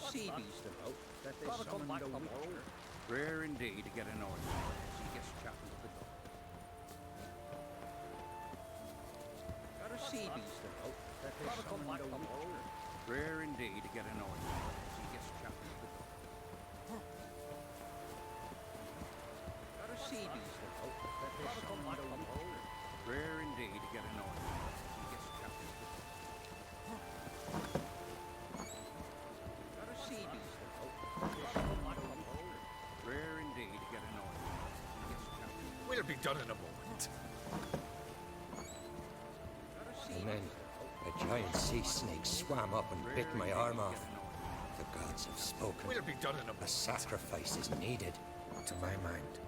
Seabees about that they summoned a witcher. Rare indeed to get an order as he gets chatting to the dog. Got a Seabees about that they summoned a witcher. Rare indeed to get an order as he gets chatting to the dog. Got a Seabees about that they summoned a witcher. Rare indeed to get an order as he gets chatting to the dog. Seabees about that they summoned a witcher. Rare indeed to get an order as he gets chatting to the dog. We'll be done in a moment. And then a giant sea snake swam up and bit my arm off. The gods have spoken. We'll be done in a moment. A sacrifice is needed. To my mind,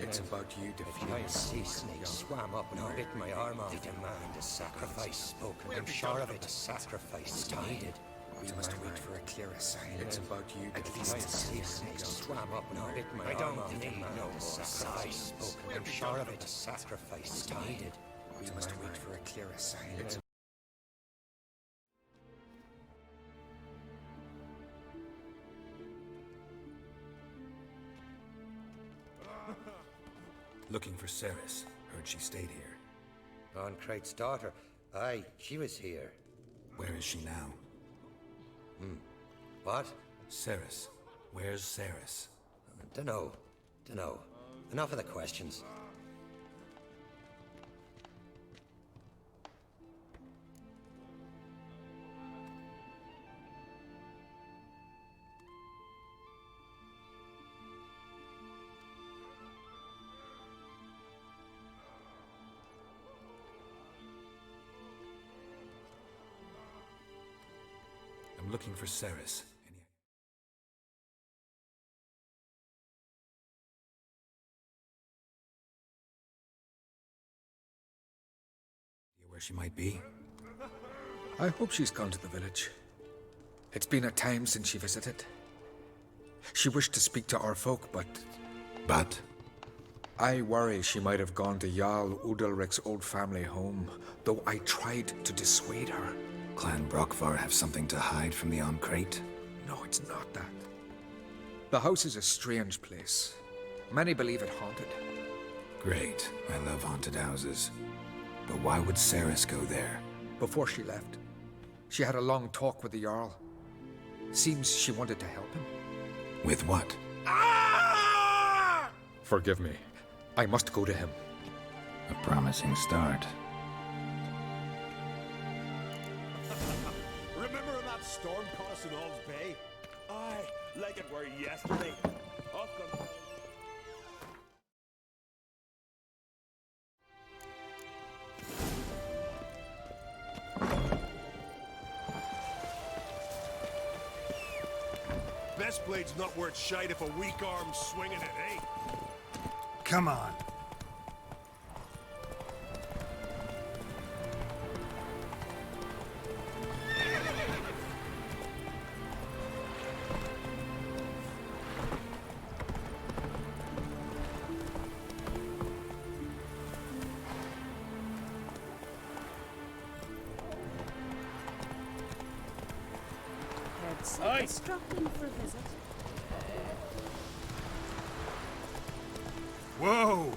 it's about you A defeating giant sea snake swam up and bit my arm off. They demand a sacrifice spoken. I'm sure of it. A sacrifice is needed. We must wait for a clearer sign. It's about you A giant sea snake swam up and bit my arm off. They demand a sacrifice spoken. I'm sure of it. A sacrifice is needed. We must wait for a clearer sign. It's Looking for Ceres. Heard she stayed here. On Krait's daughter. Aye, she was here. Where is she now? What? Ceres. Where's Ceres? Dunno. Enough of the questions. I'm looking for Ceres. Any idea where she might be? I hope she's gone to the village. It's been a time since she visited. She wished to speak to our folk, but I worry she might have gone to Jarl Udalric's old family home, though I tried to dissuade her. Clan Brockvar have something to hide from the Oncrate? No, it's not that. The house is a strange place. Many believe it haunted. Great. I love haunted houses. But why would Ceres go there? Before she left, she had a long talk with the Jarl. Seems she wanted to help him. With what? Forgive me. I must go to him. A promising start. Remember that storm caught us in All's Bay? Aye, like it were yesterday. Off come. Best blade's not worth shite if a weak arm's swinging it, eh? Come on. I struck in for a visit. Whoa!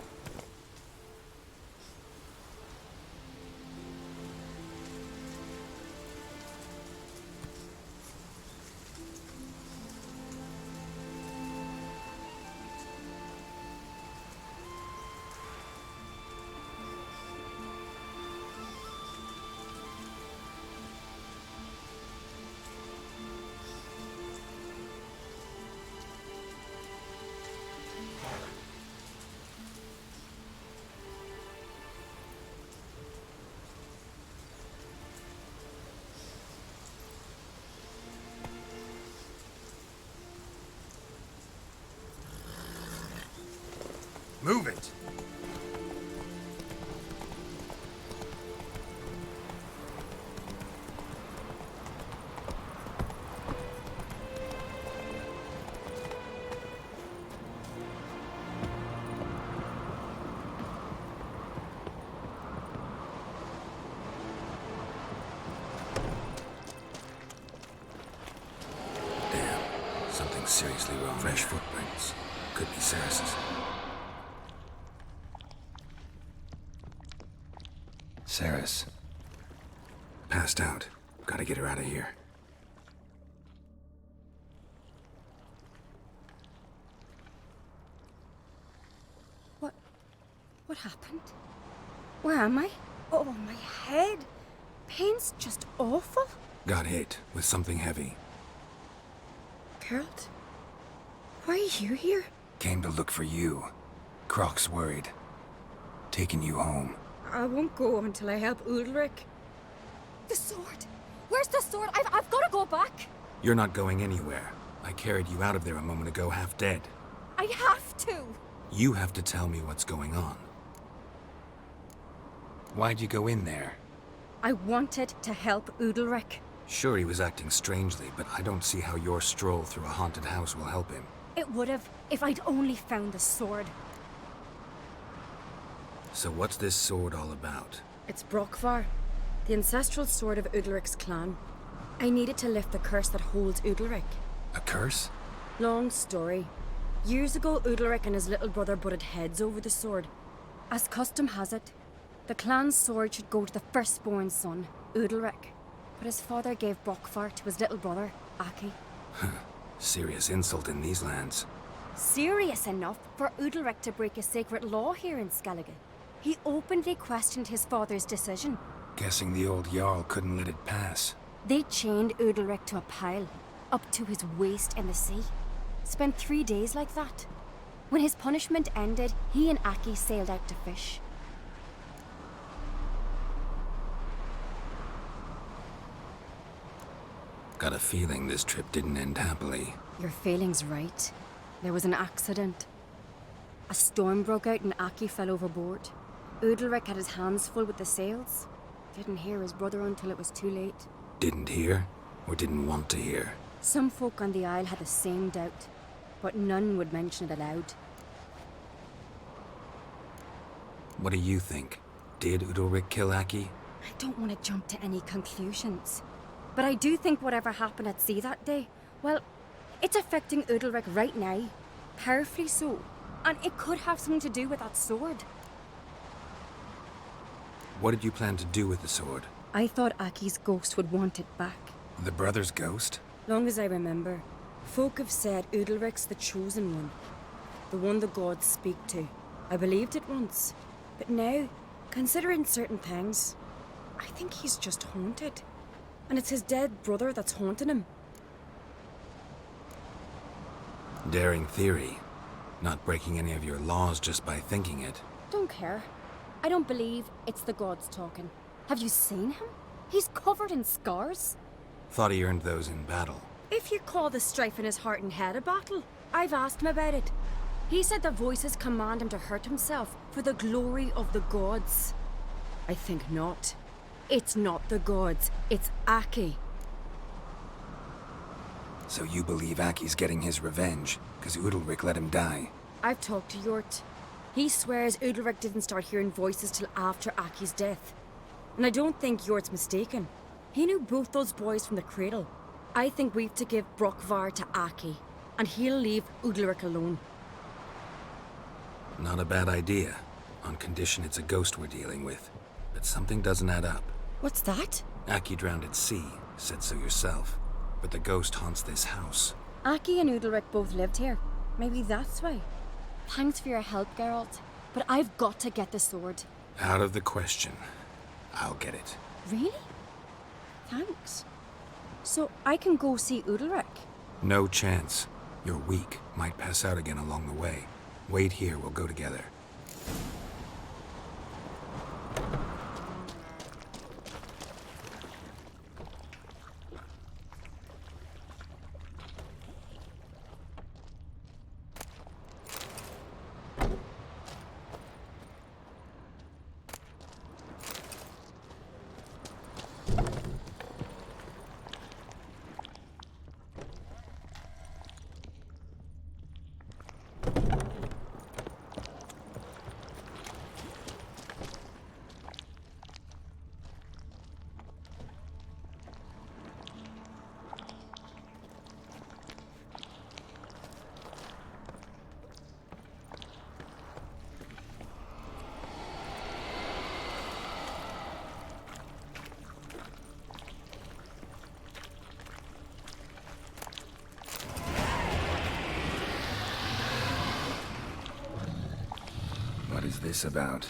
Move it! seriously wrong. Fresh footprints. Could be Ceres's. Ceres. Passed out. Gotta get her out of here. What happened? Where am I? Oh, my head. Pain's just awful. Got hit with something heavy. Geralt? Why are you here? Came to look for you. Croc's worried. Taking you home. I won't go until I help Ulrich. The sword! Where's the sword? I've got to go back! You're not going anywhere. I carried you out of there a moment ago half dead. I have to! You have to tell me what's going on. Why'd you go in there? I wanted to help Ulrich. Sure, he was acting strangely, but I don't see how your stroll through a haunted house will help him. It would have if I'd only found the sword. So what's this sword all about? It's Brockvar, the ancestral sword of Udalric's clan. I needed to lift the curse that holds Udalric. A curse? Long story. Years ago, Udalric and his little brother butted heads over the sword. As custom has it, the clan's sword should go to the firstborn son, Udalric. But his father gave Brockvar to his little brother, Aki. Serious insult in these lands. Serious enough for Udalric to break a sacred law here in Skellige. He openly questioned his father's decision. Guessing the old Jarl couldn't let it pass. They chained Udalric to a pile, up to his waist in the sea. Spent 3 days like that. When his punishment ended, he and Aki sailed out to fish. Got a feeling this trip didn't end happily. Your feeling's right. There was an accident. A storm broke out and Aki fell overboard. Udalric had his hands full with the sails. Didn't hear his brother until it was too late. Didn't hear? Or didn't want to hear? Some folk on the Isle had the same doubt, but none would mention it aloud. What do you think? Did Udalric kill Aki? I don't want to jump to any conclusions. But I do think whatever happened at sea that day, well, it's affecting Udalric right now. Powerfully so. And it could have something to do with that sword. What did you plan to do with the sword? I thought Aki's ghost would want it back. The brother's ghost? Long as I remember, folk have said Udalric's the chosen one. The one the gods speak to. I believed it once. But now, considering certain things, I think he's just haunted. And it's his dead brother that's haunting him. Daring theory. Not breaking any of your laws just by thinking it. Don't care. I don't believe it's the gods talking. Have you seen him? He's covered in scars. Thought he earned those in battle. If you call the strife in his heart and head a battle, I've asked him about it. He said the voices command him to hurt himself for the glory of the gods. I think not. It's not the gods, it's Aki. So you believe Aki's getting his revenge, because Udalric let him die? I've talked to Yort. He swears Udalric didn't start hearing voices till after Aki's death. And I don't think Yort's mistaken. He knew both those boys from the cradle. I think we've to give Brockvar to Aki, and he'll leave Udalric alone. Not a bad idea, on condition it's a ghost we're dealing with. But something doesn't add up. What's that? Aki drowned at sea, said so yourself. But the ghost haunts this house. Aki and Udalric both lived here. Maybe that's why. Thanks for your help, Geralt. But I've got to get the sword. Out of the question. I'll get it. Really? Thanks. So I can go see Udalric? No chance. You're weak. Might pass out again along the way. Wait here, we'll go together. is this about?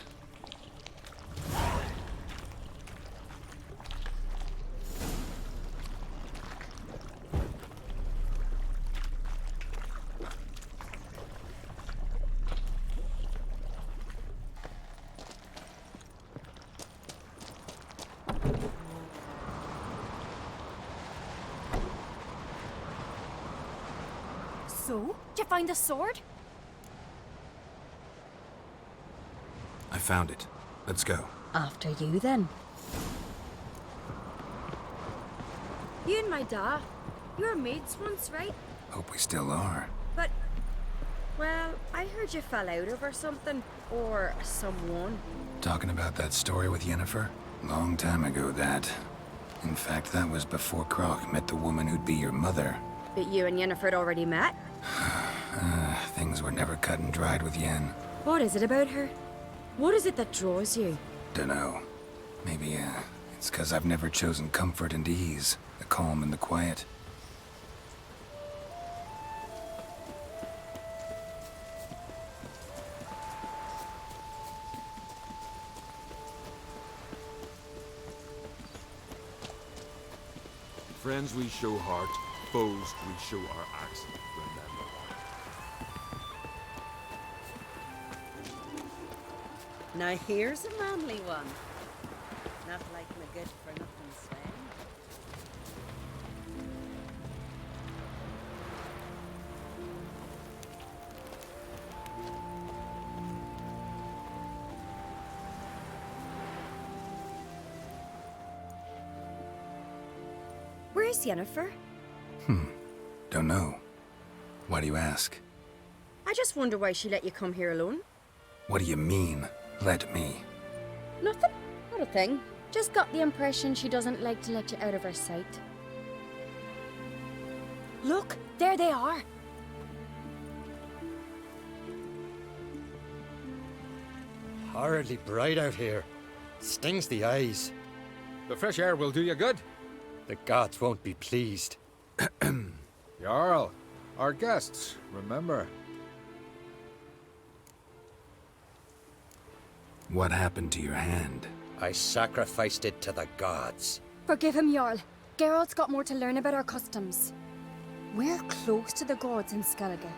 So, did you find the sword? I found it. Let's go. After you, then. You and my dad, you were mates once, right? Hope we still are. But, well, I heard you fell out over something. Or someone. Talking about that story with Yennefer? Long time ago, that. In fact, that was before Croc met the woman who'd be your mother. But you and Yennefer had already met? Things were never cut and dried with Yen. What is it about her? What is it that draws you? Dunno. Maybe, it's 'cause I've never chosen comfort and ease. The calm and the quiet. Friends we show heart, foes we show our axe. Remember. Now here's a manly one. Not like my good for nothing Sven. Where's Yennefer? Don't know. Why do you ask? I just wonder why she let you come here alone. What do you mean, let me? Nothing. Not a thing. Just got the impression she doesn't like to let you out of her sight. Look, there they are. Horridly bright out here. Stings the eyes. The fresh air will do you good. The gods won't be pleased. Jarl, our guests, remember. What happened to your hand? I sacrificed it to the gods. Forgive him, Jarl. Geralt's got more to learn about our customs. We're close to the gods in Skellige,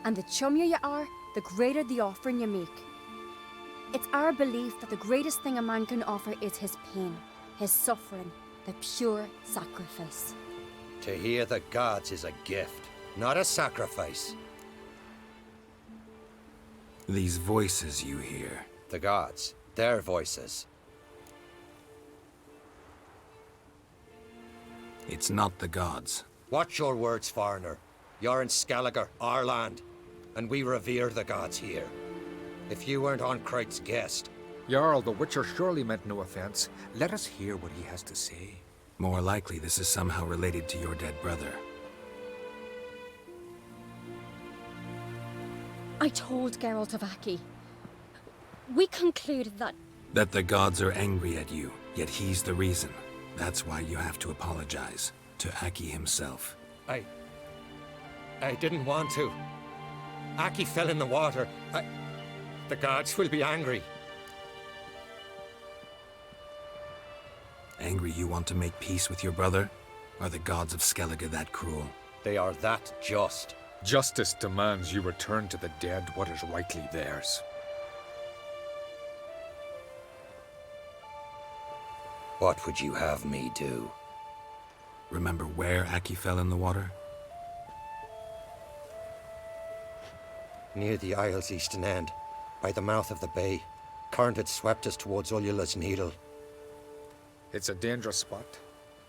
and the chummier you are, the greater the offering you make. It's our belief that the greatest thing a man can offer is his pain, his suffering, the pure sacrifice. To hear the gods is a gift, not a sacrifice. These voices you hear. The gods, their voices. It's not the gods. Watch your words, foreigner. You're in Skellige, our land, and we revere the gods here. If you weren't Onkright's guest, Jarl, the Witcher surely meant no offense. Let us hear what he has to say. More likely this is somehow related to your dead brother. I told Geralt of Aki. We concluded that... That the gods are angry at you, yet he's the reason. That's why you have to apologize. To Aki himself. I didn't want to. Aki fell in the water. The gods will be angry. Angry you want to make peace with your brother? Are the gods of Skellige that cruel? They are that just. Justice demands you return to the dead what is rightly theirs. What would you have me do? Remember where Aki fell in the water? Near the Isle's eastern end, by the mouth of the bay. Current had swept us towards Ullula's Needle. It's a dangerous spot.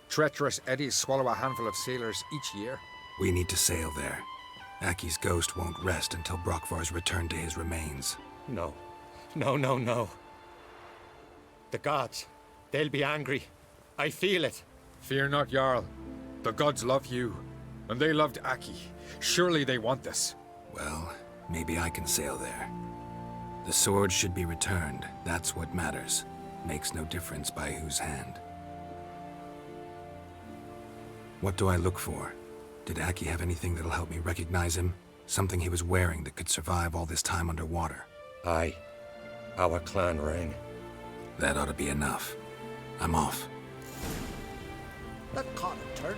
Treacherous eddies swallow a handful of sailors each year. We need to sail there. Aki's ghost won't rest until Brokvar's returned to his remains. No. No. The gods, they'll be angry. I feel it. Fear not, Jarl. The gods love you, and they loved Aki. Surely they want this. Well, maybe I can sail there. The sword should be returned. That's what matters. Makes no difference by whose hand. What do I look for? Did Aki have anything that'll help me recognize him? Something he was wearing that could survive all this time underwater? Aye. our clan ring. That ought to be enough. I'm off. That caught a turn.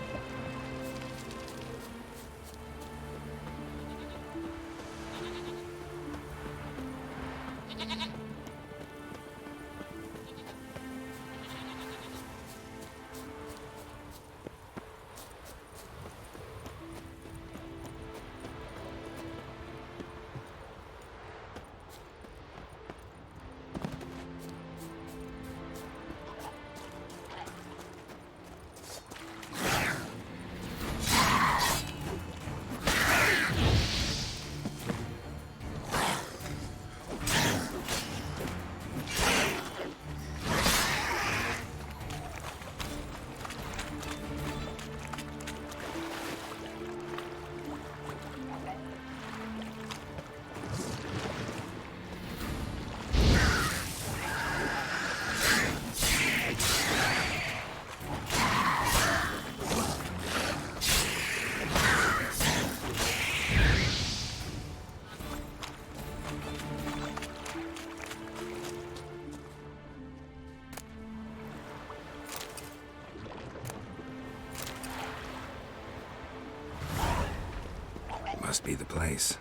Must be the place.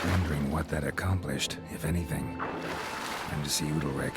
Wondering what that accomplished, if anything. Time to see Udalric.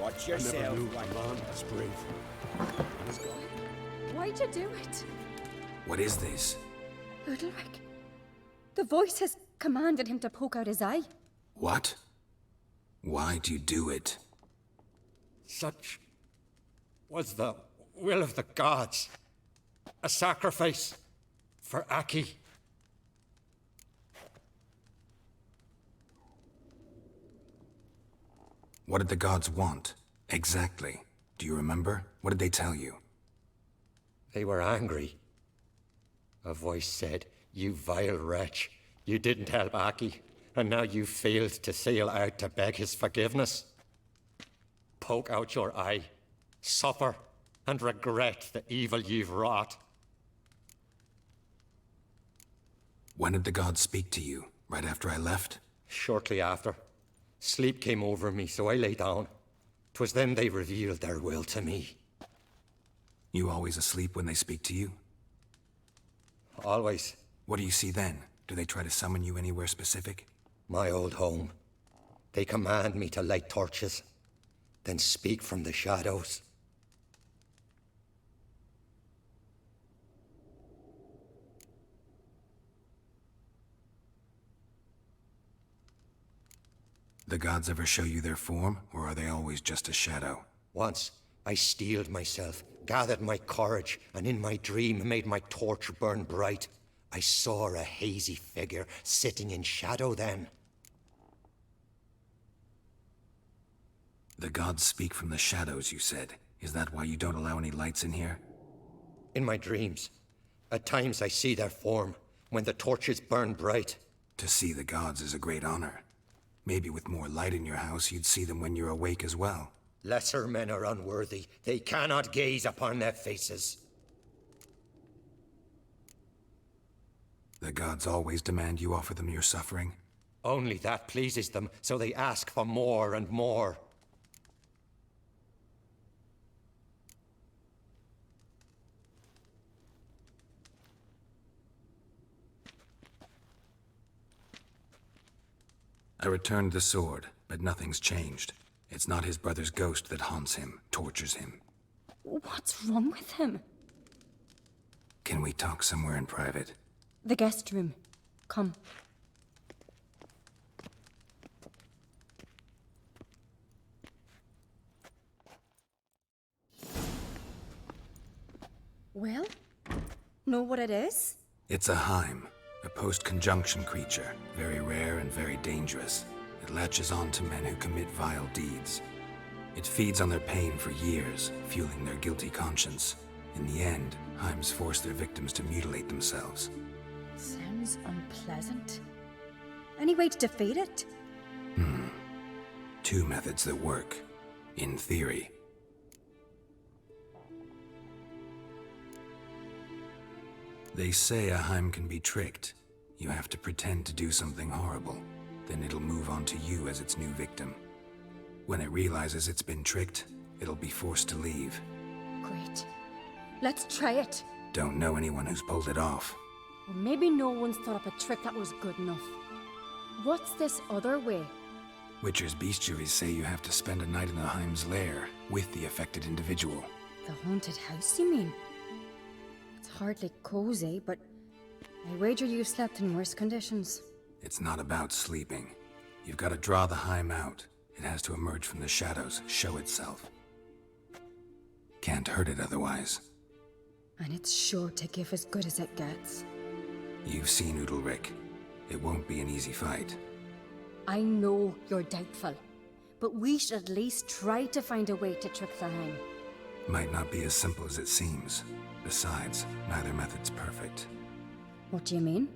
Watch yourself, white man. That's brave. Why'd you do it? What is this? Udalric. The voice has commanded him to poke out his eye. What? Why'd you do it? Such was the will of the gods. A sacrifice for Aki. What did the gods want? Exactly. Do you remember? What did they tell you? They were angry. A voice said, "You vile wretch, you didn't help Aki, and now you failed to sail out to beg his forgiveness. Poke out your eye, suffer, and regret the evil you've wrought." When did the gods speak to you? Right after I left? Shortly after, sleep came over me, so I lay down. 'Twas then they revealed their will to me. You always asleep when they speak to you? Always. What do you see then? Do they try to summon you anywhere specific? My old home. They command me to light torches, then speak from the shadows. The gods ever show you their form, or are they always just a shadow? Once, I steeled myself, gathered my courage, and in my dream made my torch burn bright. I saw a hazy figure sitting in shadow then. The gods speak from the shadows, you said. Is that why you don't allow any lights in here? In my dreams, at times I see their form, when the torches burn bright. To see the gods is a great honor. Maybe with more light in your house, you'd see them when you're awake as well. Lesser men are unworthy. They cannot gaze upon their faces. The gods always demand you offer them your suffering? Only that pleases them, so they ask for more and more. I returned the sword, but nothing's changed. It's not his brother's ghost that haunts him, tortures him. What's wrong with him? Can we talk somewhere in private? The guest room. Come. Well, know what it is? It's a Heim, a post-conjunction creature, very rare and very dangerous. It latches on to men who commit vile deeds. It feeds on their pain for years, fueling their guilty conscience. In the end, Heims force their victims to mutilate themselves. Sounds unpleasant. Any way to defeat it? Two methods that work, in theory. They say a Heim can be tricked. You have to pretend to do something horrible. Then it'll move on to you as its new victim. When it realizes it's been tricked, it'll be forced to leave. Great. Let's try it. Don't know anyone who's pulled it off. Or maybe no one's thought up a trick that was good enough. What's this other way? Witcher's bestiaries say you have to spend a night in the Heim's lair with the affected individual. The haunted house, you mean? It's hardly cozy, but I wager you slept in worse conditions. It's not about sleeping. You've got to draw the Heim out. It has to emerge from the shadows, show itself. Can't hurt it otherwise. And it's sure to give as good as it gets. You've seen Udalric. It won't be an easy fight. I know you're doubtful, but we should at least try to find a way to trick the Heim. Might not be as simple as it seems. Besides, neither method's perfect. What do you mean?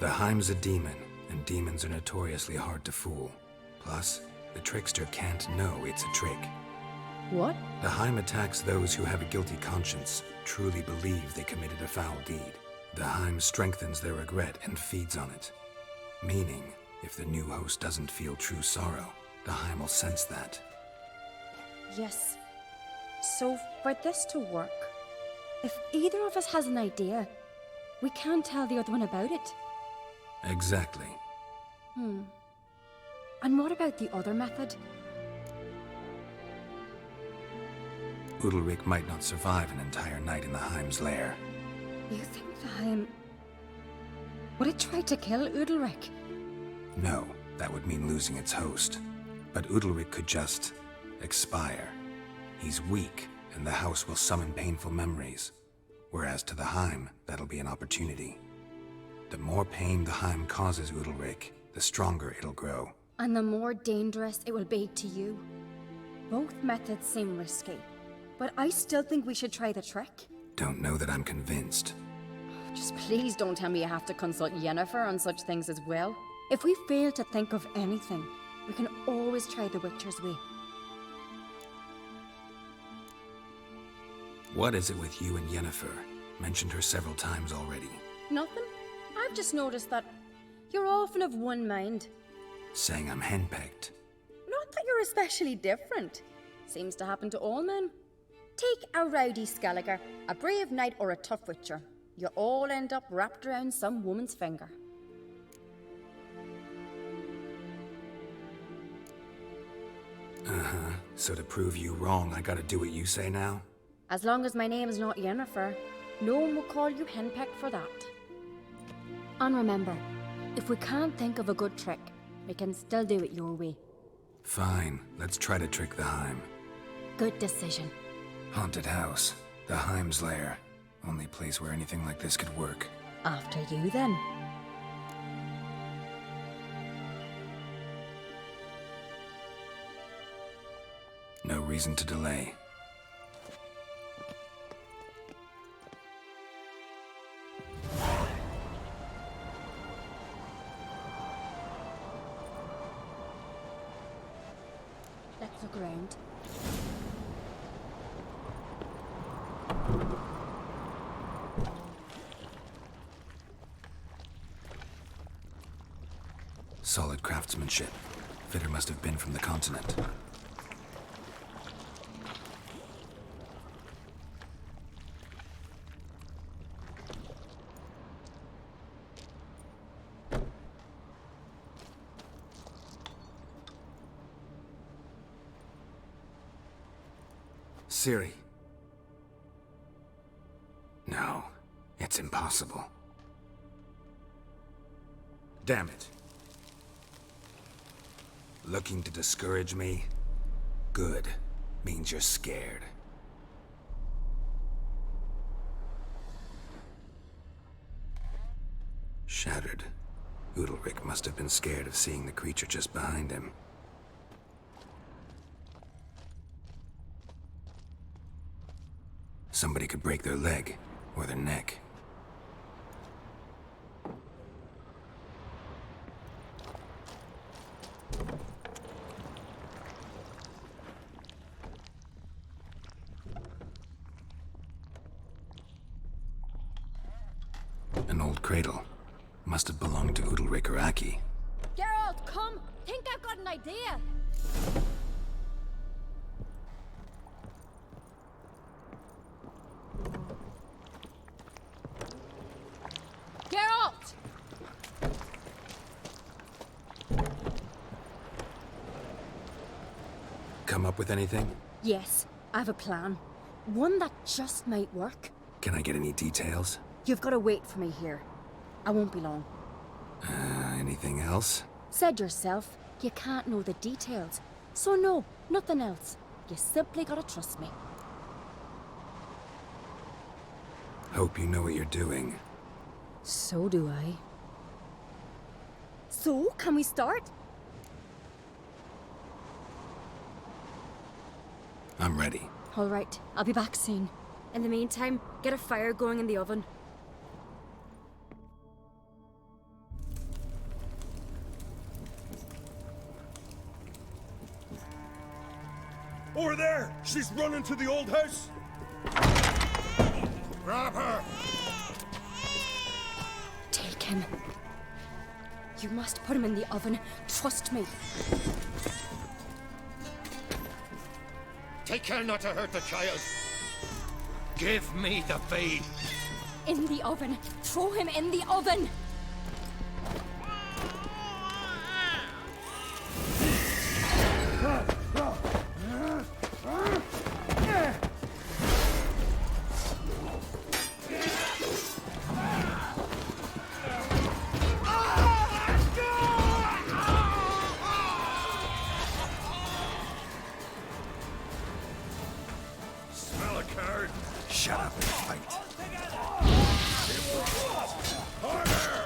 The Heim's a demon, and demons are notoriously hard to fool. Plus, the trickster can't know it's a trick. What? The Heim attacks those who have a guilty conscience, truly believe they committed a foul deed. The Heim strengthens their regret and feeds on it. Meaning, if the new host doesn't feel true sorrow, the Heim will sense that. Yes. So, for this to work, if either of us has an idea, we can't tell the other one about it. Exactly. And what about the other method? Udalric might not survive an entire night in the Heim's lair. You think the Heim... Would it try to kill Udalric? No, that would mean losing its host. But Udalric could just expire. He's weak, and the house will summon painful memories. Whereas to the Heim, that'll be an opportunity. The more pain the Heim causes Udalric, the stronger it'll grow. And the more dangerous it will be to you. Both methods seem risky, but I still think we should try the trick. Don't know that I'm convinced. Just please don't tell me you have to consult Yennefer on such things as well. If we fail to think of anything, we can always try the Witcher's way. What is it with you and Yennefer? Mentioned her several times already. Nothing. I've just noticed that you're often of one mind. Saying I'm henpecked. Not that you're especially different. Seems to happen to all men. Take a rowdy Skelliger, a brave knight, or a tough witcher. You all end up wrapped around some woman's finger. So to prove you wrong, I gotta do what you say now? As long as my name is not Yennefer, no one will call you henpecked for that. And remember, if we can't think of a good trick, we can still do it your way. Fine, let's try to trick the Heim. Good decision. Haunted house. The Heim's lair. Only place where anything like this could work. After you, then. No reason to delay. Let's look around. Solid craftsmanship. Fitter must have been from the continent. Siri. No, it's impossible. Damn it. Looking to discourage me? Good. Means you're scared. Shattered. Udalric must have been scared of seeing the creature just behind him. Somebody could break their leg, or their neck. An old cradle. Must have belonged to Udalric or Aki. Geralt, come! Think I've got an idea! Geralt! Come up with anything? Yes, I have a plan. One that just might work. Can I get any details? You've got to wait for me here. I won't be long. Anything else? Said yourself, you can't know the details. So no, nothing else. You simply gotta trust me. Hope you know what you're doing. So do I. So, can we start? I'm ready. All right, I'll be back soon. In the meantime, get a fire going in the oven. Over there! She's running to the old house! Grab her! Take him. You must put him in the oven. Trust me. Take care not to hurt the child. Give me the babe. In the oven. Throw him in the oven. Smell a card? Shut up and fight. Harder!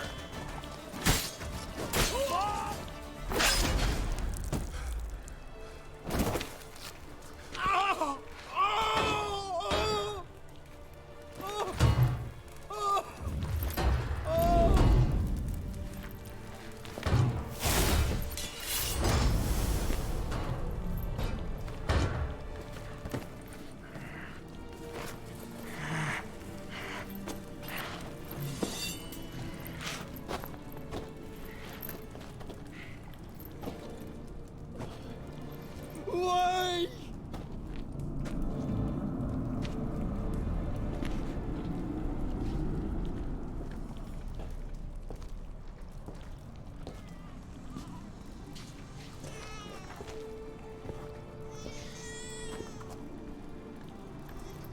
Why?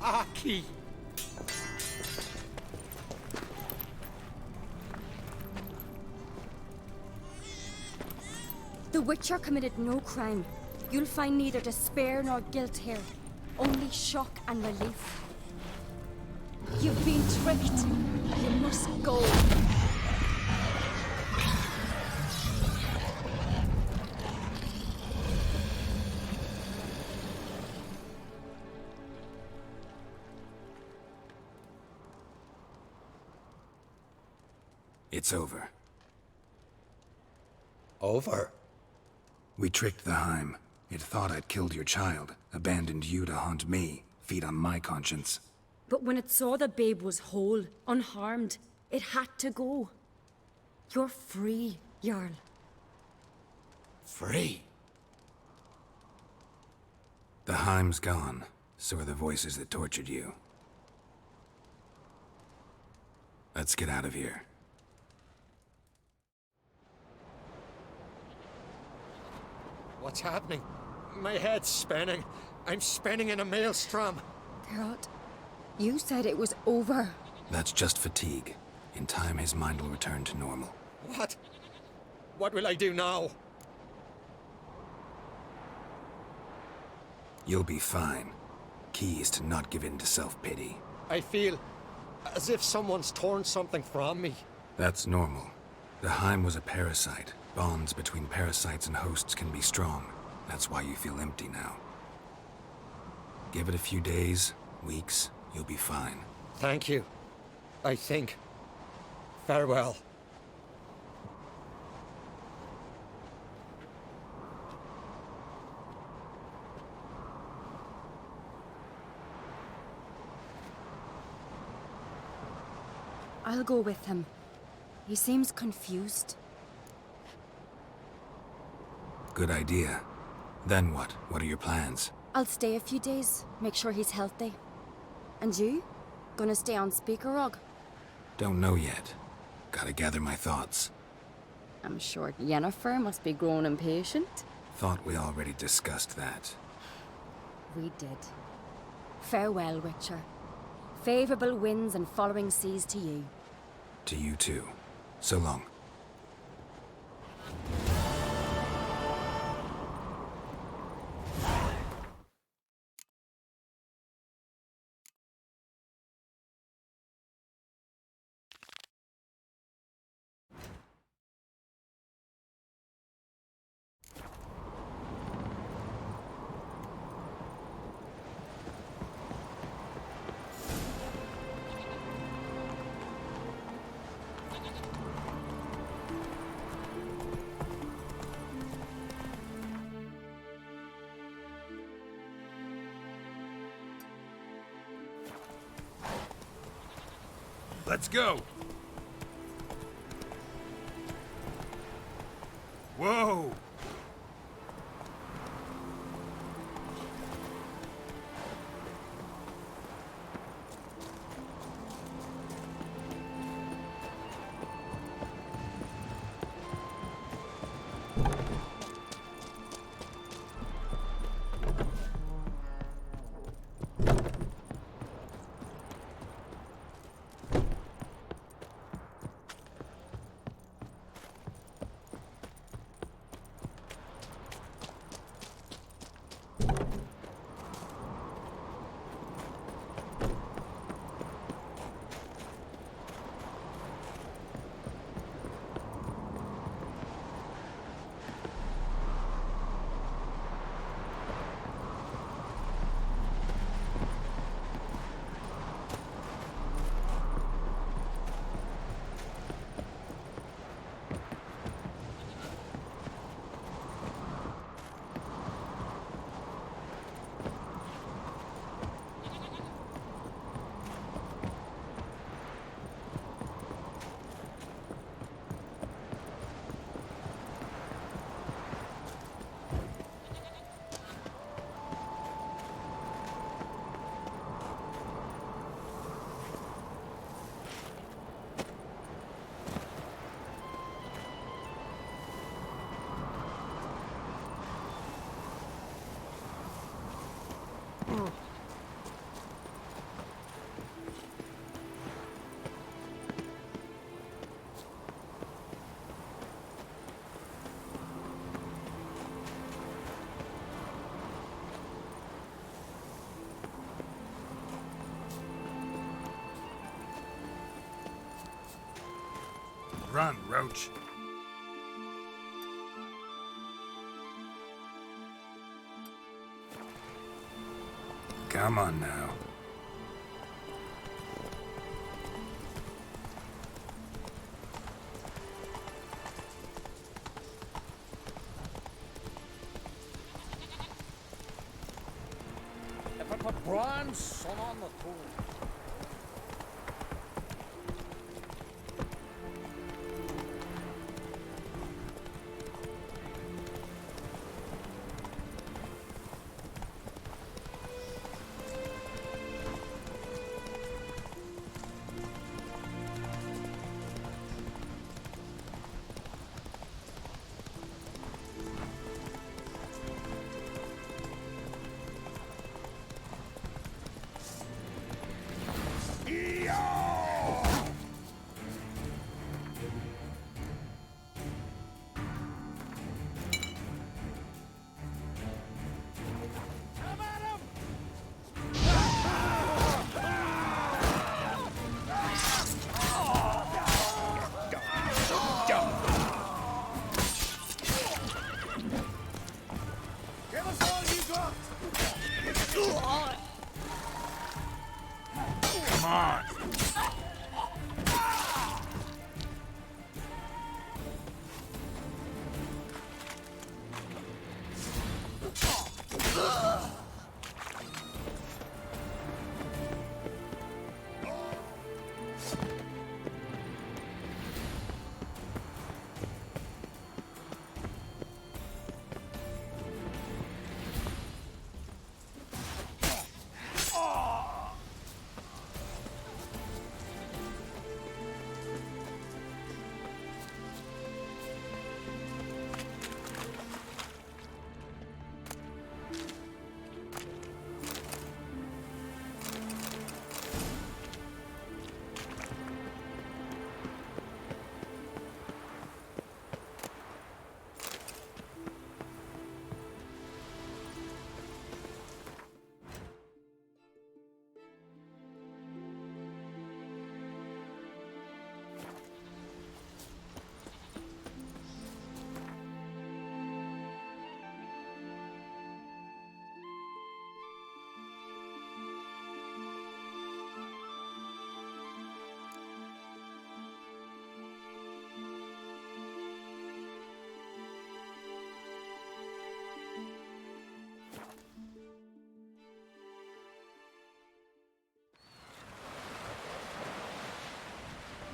Aki. Witcher committed no crime. You'll find neither despair nor guilt here. Only shock and relief. You've been tricked. You must go. It's over. Over? We tricked the Heim. It thought I'd killed your child, abandoned you to haunt me, feed on my conscience. But when it saw the babe was whole, unharmed, it had to go. You're free, Jarl. Free? The Heim's gone, so are the voices that tortured you. Let's get out of here. What's happening? My head's spinning. I'm spinning in a maelstrom. Geralt, you said it was over. That's just fatigue. In time, his mind will return to normal. What? What will I do now? You'll be fine. Key is to not give in to self-pity. I feel as if someone's torn something from me. That's normal. The Heim was a parasite. Bonds between parasites and hosts can be strong. That's why you feel empty now. Give it a few days, weeks, you'll be fine. Thank you. I think. Farewell. I'll go with him. He seems confused. Good idea. Then what? What are your plans? I'll stay a few days, make sure he's healthy. And you? Gonna stay on Speaker Rog? Don't know yet. Gotta gather my thoughts. I'm sure Yennefer must be grown impatient. Thought we already discussed that. We did. Farewell, Witcher. Favorable winds and following seas to you. To you too. So long. Let's go! Whoa! Run, Roach. Come on now. If I put Brian's son on the tour.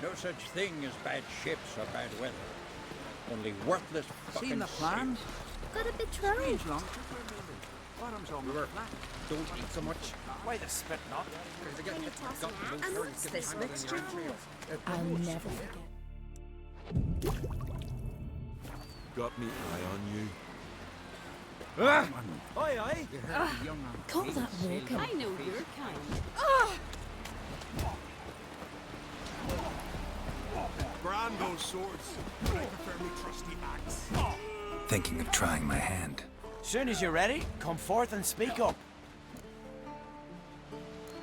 No such thing as bad ships or bad weather. Only worthless fucking Seen the plans? Got a bit thrown. Strange long trip we're moving. Bottom's almost flat. Don't eat so much. Why the spit not? And what's this mixture? I'll never forget. Got me eye on you. Aye, aye. You heard the young man. Call that walking. I know your kind. Brand those swords. I prefer me trusty axe. Thinking of trying my hand. Soon as you're ready, come forth and speak up.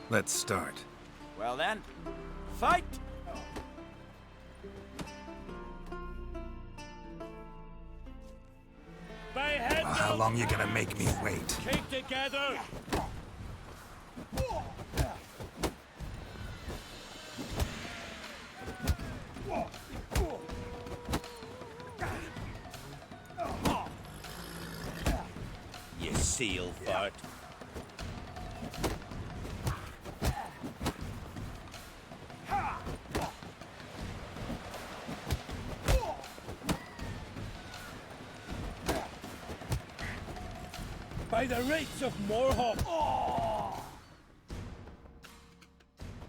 Let's start. Well then, fight! Well, how long you gonna make me wait? Keep together. You seal fart. By the rights of Morhock.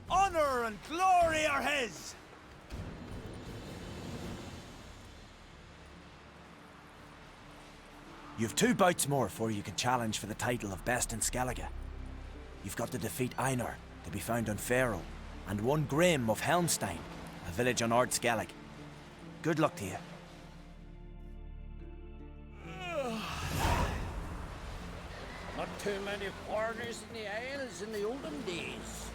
Honor and glory are his! You've 2 bouts more before you can challenge for the title of Best in Skellige. You've got to defeat Einar, to be found on Faroe, and 1 Grim of Helmstein, a village on Ard Skellig. Good luck to you. Not too many foreigners in the Isles in the olden days.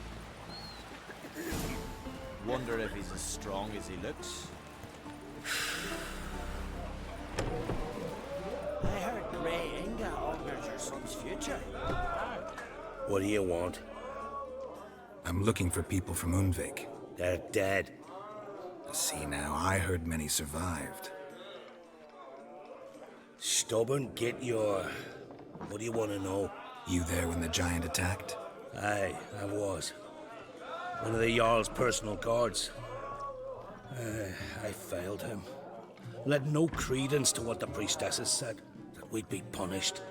Wonder if he's as strong as he looks. son's future. What do you want? I'm looking for people from Undvik. They're dead. See now, I heard many survived. Stubborn, get your... What do you want to know? You there when the giant attacked? Aye, I was. One of the Jarl's personal guards. I failed him. Led no credence to what the priestesses said, that we'd be punished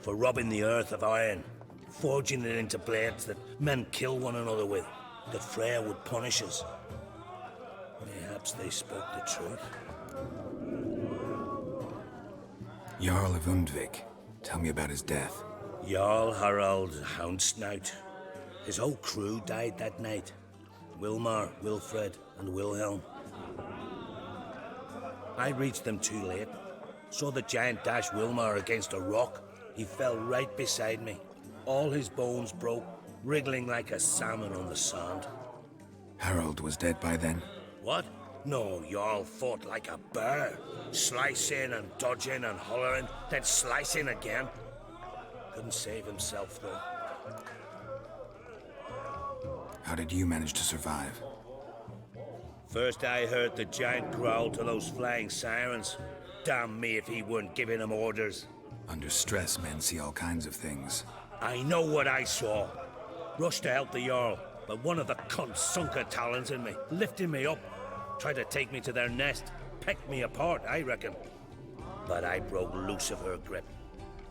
for robbing the earth of iron, forging it into blades that men kill one another with, that Freya would punish us. Perhaps they spoke the truth. Jarl of Undvik. Tell me about his death. Jarl Harald Houndsnout. His whole crew died that night. Wilmar, Wilfred, and Wilhelm. I reached them too late. Saw the giant dash Wilmar against a rock. He fell right beside me. All his bones broke, wriggling like a salmon on the sand. Harold was dead by then? What? No, Jarl fought like a bear. Slicing and dodging and hollering, then slicing again. Couldn't save himself, though. How did you manage to survive? First I heard the giant growl to those flying sirens. Damn me if he weren't giving them orders. Under stress, men see all kinds of things. I know what I saw. Rushed to help the Jarl, but one of the cunts sunk her talons in me, lifting me up. Tried to take me to their nest, pecked me apart, I reckon. But I broke loose of her grip.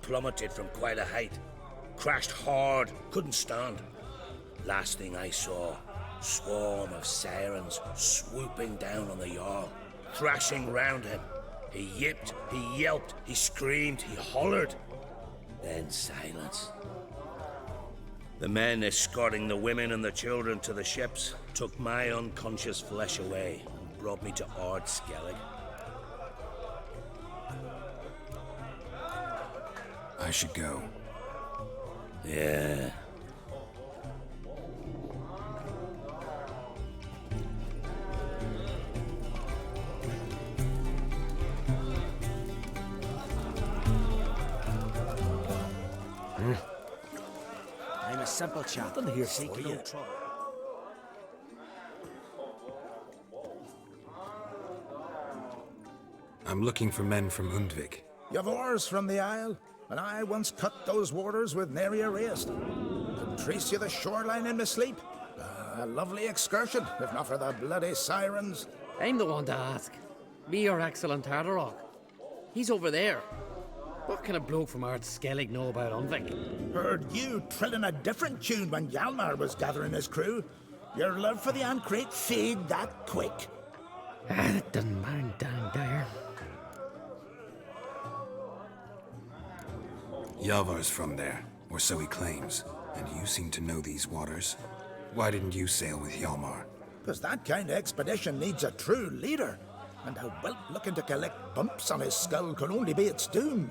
Plummeted from quite a height. Crashed hard, couldn't stand. Last thing I saw, swarm of sirens swooping down on the Jarl, thrashing round him. He yipped, he yelped, he screamed, he hollered. Then silence. The men escorting the women and the children to the ships took my unconscious flesh away and brought me to Ard Skellig. I should go. Yeah. I'm a simple chap. Nothing here Seek for no you. trouble. I'm looking for men from Undvik. You've oars from the Isle, and I once cut those waters with nary a rest. Could trace you the shoreline in my sleep. A lovely excursion, if not for the bloody sirens. I'm the one to ask. Me or excellent Tardarok. He's over there. What can a bloke from Ard Skellig know about Undvik? Heard you trilling a different tune when Hjalmar was gathering his crew. Your love for the Ancrate fade that quick. It doesn't mind down there. Yavar's from there, or so he claims. And you seem to know these waters. Why didn't you sail with Hjalmar? Because that kind of expedition needs a true leader. And a whelp looking to collect bumps on his skull can only be its doom.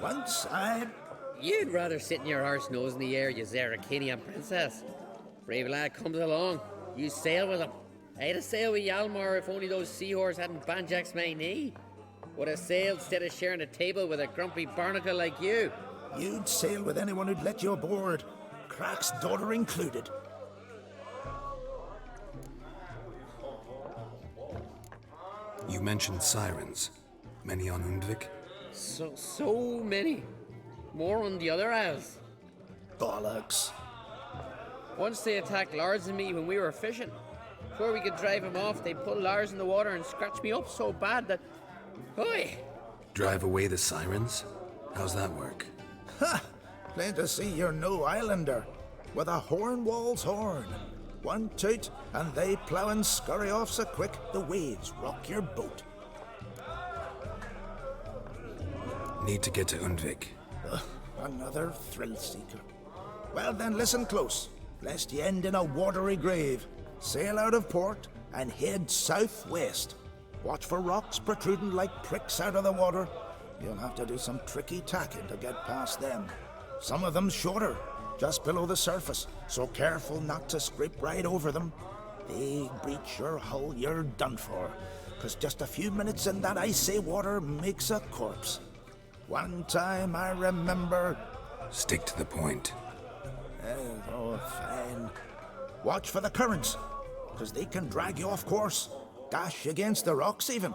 Once I... You'd rather sit in your arse nose in the air, you Zarakinian princess. Brave lad comes along. You sail with him. I'd have sailed with Hjalmar if only those seahorses hadn't banjaxed my knee. Would have sailed instead of sharing a table with a grumpy barnacle like you. You'd sail with anyone who'd let you aboard. Crack's daughter included. You mentioned sirens. Many on Undvik? So many. More on the other isles. Bollocks. Once they attacked Lars and me when we were fishing. Before we could drive him off, they put Lars in the water and scratched me up so bad that... Oi! Drive away the sirens? How's that work? Ha! Plain to see you're no islander. With a Hornwall's horn. One toot, and they plough and scurry off so quick the waves rock your boat. Need to get to Undvik. Another thrill seeker. Well then, listen close, lest ye end in a watery grave. Sail out of port and head southwest. Watch for rocks protruding like pricks out of the water. You'll have to do some tricky tacking to get past them. Some of them shorter, just below the surface, so careful not to scrape right over them. They breach your hull, you're done for, 'cause just a few minutes in that icy water makes a corpse. One time I remember Stick to the point. Oh, fine. Watch for the currents, because they can drag you off course. Dash against the rocks, even.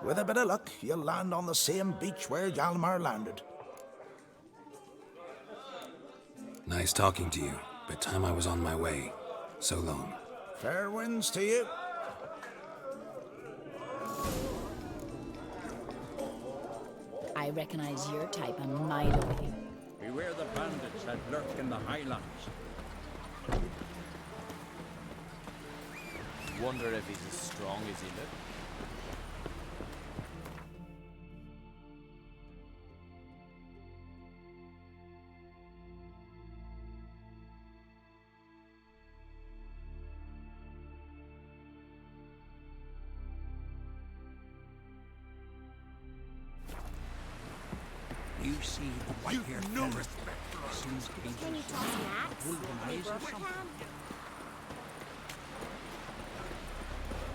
With a bit of luck, you'll land on the same beach where Hjalmar landed. Nice talking to you, but time I was on my way. So long. Fair winds to you. I recognize your type a mile away. Beware the bandits that lurk in the highlands. Wonder if he's as strong as he looked. You see the white-haired no fella respect for us. seems Can you toss an axe? golden eyes or Rubber something. can?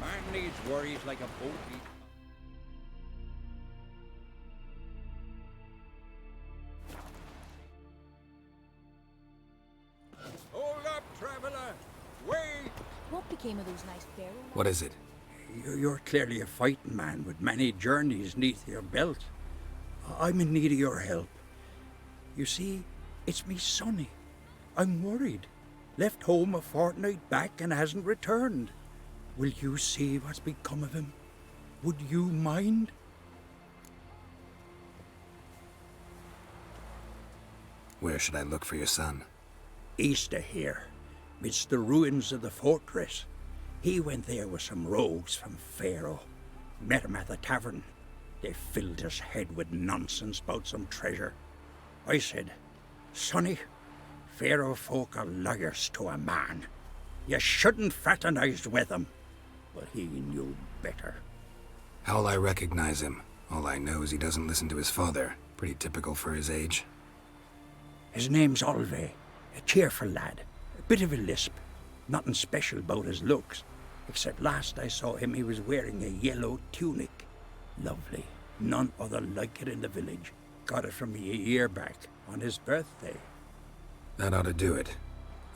Man needs worries like a boat. Hold up, traveler! Wait! What became of those nice barrels? What is it? You're clearly a fighting man with many journeys neath your belt. I'm in need of your help. You see, it's me Sonny. I'm worried. Left home a fortnight back and hasn't returned. Will you see what's become of him? Would you mind? Where should I look for your son? East of here, midst the ruins of the fortress. He went there with some rogues from Pharaoh. Met him at the tavern. They filled his head with nonsense about some treasure. I said, Sonny, Pharaoh folk are liars to a man. You shouldn't fraternize with them. But he knew better. How'll I recognize him? All I know is he doesn't listen to his father. Pretty typical for his age. His name's Olve, a cheerful lad. A bit of a lisp. Nothing special about his looks. Except last I saw him he was wearing a yellow tunic. Lovely. None other like it in the village. Got it from me a year back, on his birthday. That ought to do it.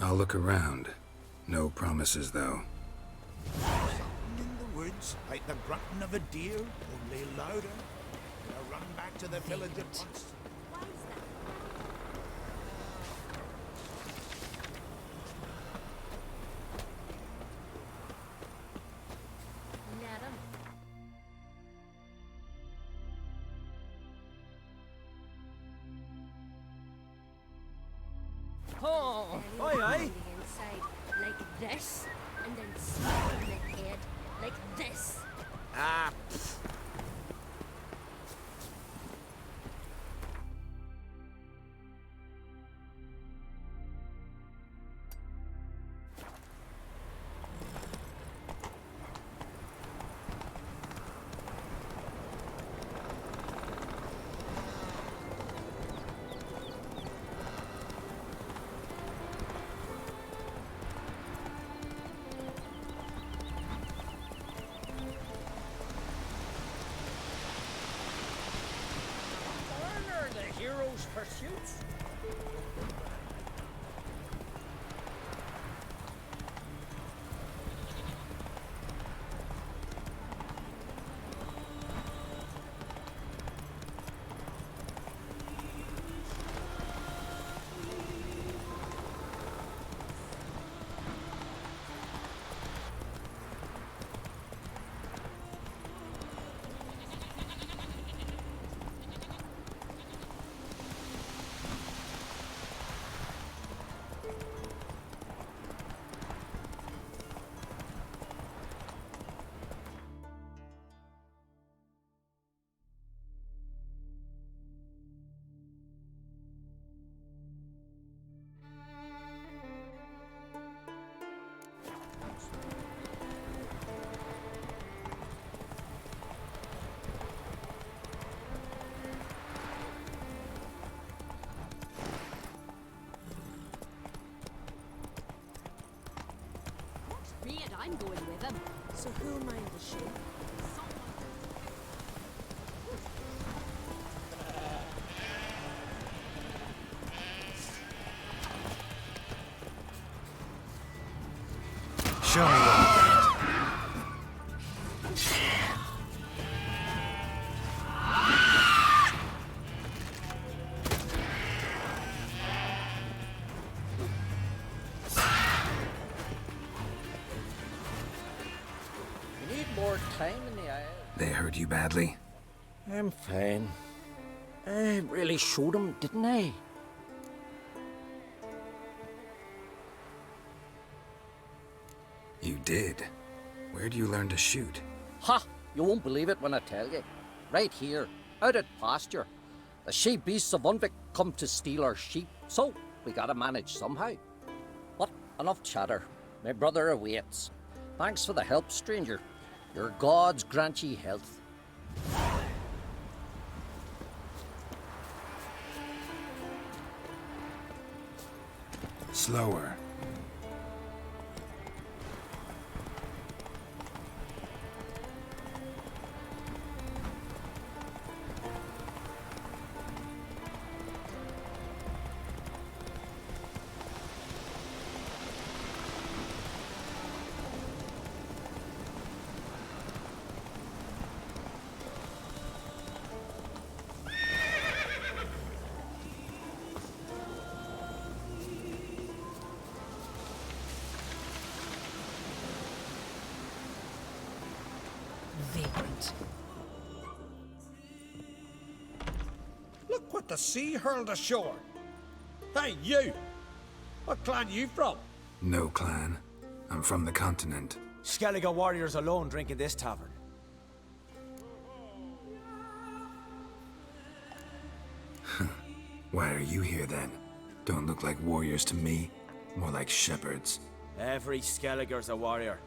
I'll look around. No promises, though. Something in the woods, like the grunting of a deer, only louder. Gonna run back to the village at once. Let him. Oh, aye, aye. On the inside, like this, and then slap on the head, like this. Ah, Honor the hero's pursuits. Read, I'm going with him. So who'll mind the ship? Show me what you got. You need more time in the eye. They hurt you badly? I'm fine. I really showed him, didn't I? You did. Where'd you learn to shoot? Ha! You won't believe it when I tell you. Right here, out at pasture. The she beasts of Unvik come to steal our sheep, so we gotta manage somehow. But enough chatter. My brother awaits. Thanks for the help, stranger. Your gods grant ye health. Slower. Vagrant. Look what the sea hurled ashore. Hey, you! What clan you from? No clan. I'm from the continent. Skellige warriors alone drink in this tavern. Why are you here then? Don't look like warriors to me. More like shepherds. Every Skellige's a warrior.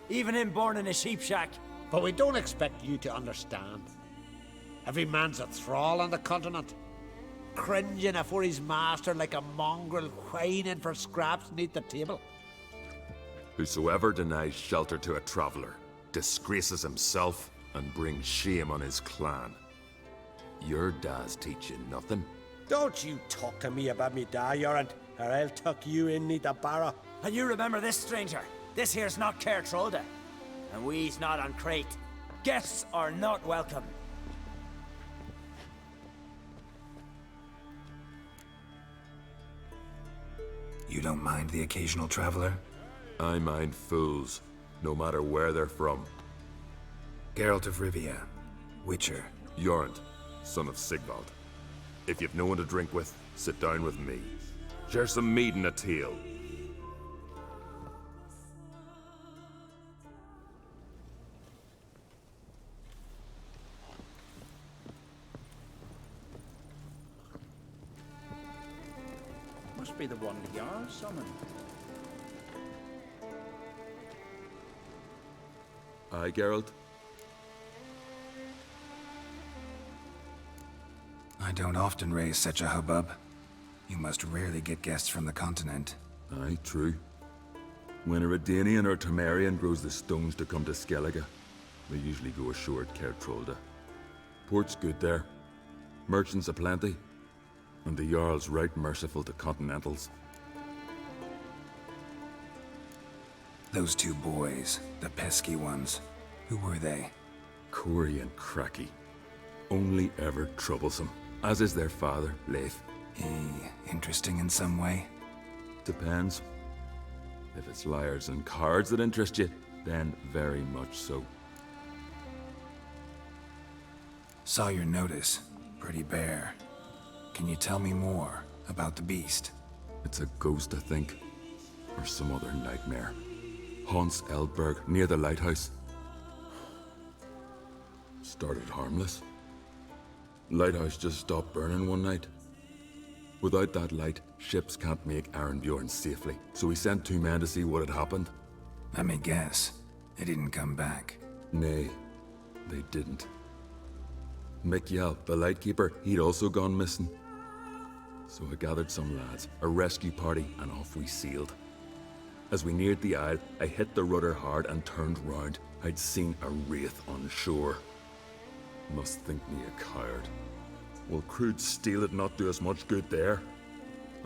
Even him born in a sheep shack. But we don't expect you to understand. Every man's a thrall on the continent, cringing afore his master like a mongrel whining for scraps neath the table. Whosoever denies shelter to a traveller disgraces himself and brings shame on his clan. Your da's teach you nothing. Don't you talk to me about me da, Yorant, or I'll tuck you in neath the barrow. And you remember this, stranger. This here's not Cair Trolda. And we's not on Crete. Guests are not welcome. You don't mind the occasional traveler? I mind fools, no matter where they're from. Geralt of Rivia, Witcher. Yorant, son of Sigvald. If you've no one to drink with, sit down with me. Share some mead and a tale. Must be the one the Jarl summoned. Aye, Geralt? I don't often raise such a hubbub. You must rarely get guests from the continent. Aye, true. When a Redanian or Temerian grows the stones to come to Skellige, they usually go ashore at Cair Trolda. Port's good there. Merchants aplenty. And the Jarl's right merciful to continentals. Those two boys, the pesky ones, who were they? Corey and Cracky. Only ever troublesome, as is their father, Leif. Interesting in some way? Depends. If it's liars and cards that interest you, then very much so. Saw your notice. Pretty bare. Can you tell me more about the beast? It's a ghost, I think. Or some other nightmare. Haunts Eldberg, near the lighthouse. Started harmless. Lighthouse just stopped burning one night. Without that light, ships can't make Arenbjorn safely, so we sent 2 men to see what had happened. Let me guess. They didn't come back. Nay, they didn't. Mikjal, the lightkeeper, he'd also gone missing. So I gathered some lads, a rescue party, and off we sailed. As we neared the isle, I hit the rudder hard and turned round. I'd seen a wraith on shore. Must think me a coward. Will crude steel it not do us much good there?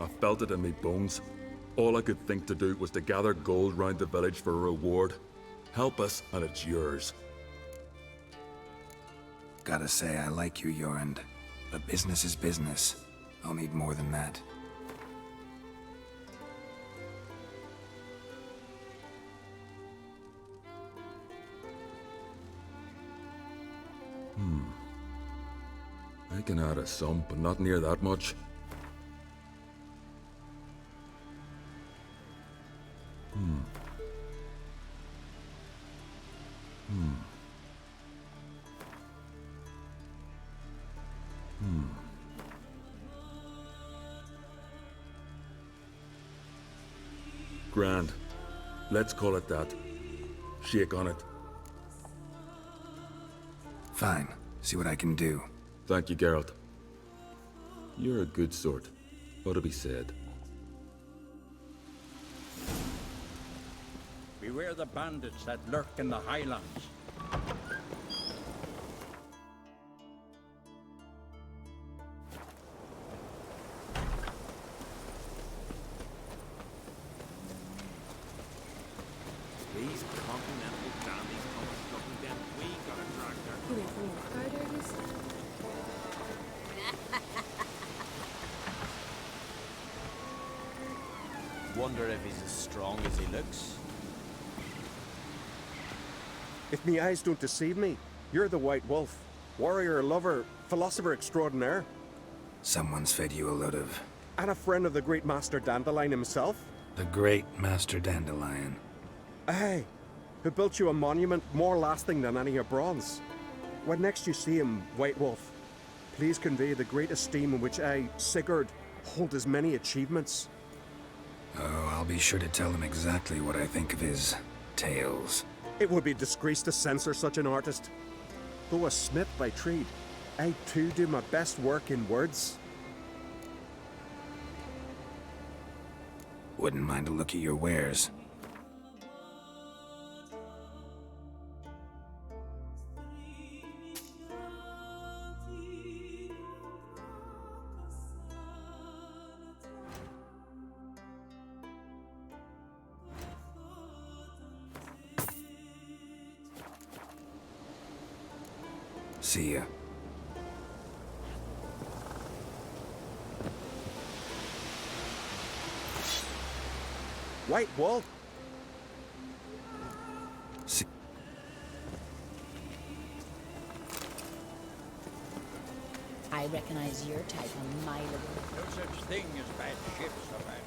I felt it in me bones. All I could think to do was to gather gold round the village for a reward. Help us, and it's yours. Gotta say, I like you, Jorund. But business is business. I'll need more than that. I can add a sum, but not near that much. Grand. Let's call it that. Shake on it. Fine. See what I can do. Thank you, Geralt. You're a good sort. Ought to be said. Beware the bandits that lurk in the highlands. These continental dandies come stuffing them. We got a tractor. You went from your car there, this? Wonder if he's as strong as he looks. If me eyes don't deceive me, you're the White Wolf. Warrior, lover, philosopher extraordinaire. Someone's fed you a load of... And a friend of the great Master Dandelion himself. The great Master Dandelion. Aye, who built you a monument more lasting than any of bronze. When next you see him, White Wolf, please convey the great esteem in which I, Sigurd, hold his many achievements. Oh, I'll be sure to tell him exactly what I think of his tales. It would be disgrace to censor such an artist. Though a smith by trade, I too do my best work in words. Wouldn't mind a look at your wares. See ya. White Wolf? See. I recognize your type a mile away. No such thing as bad ships about.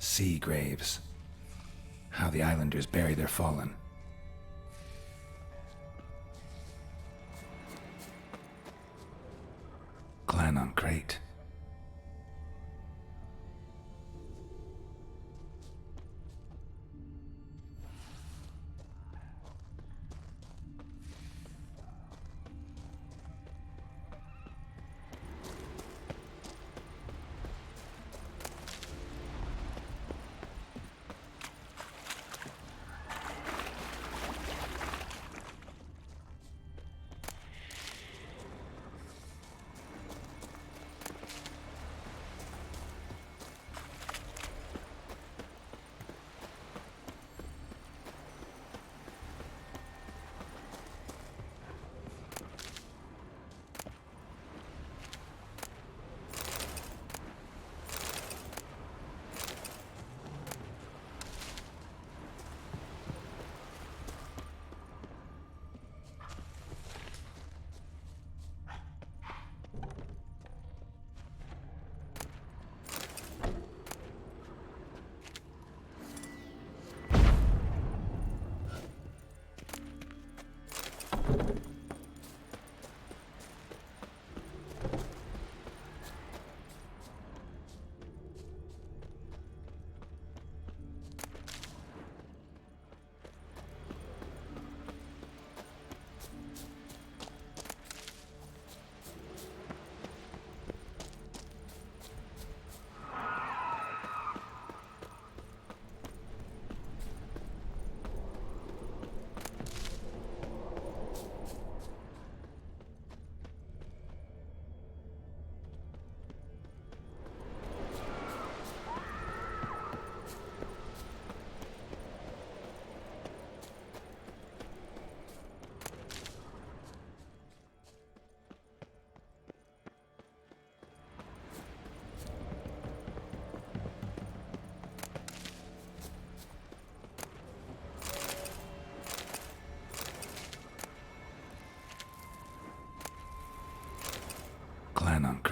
Sea graves. How the islanders bury their fallen. Clan on Crate.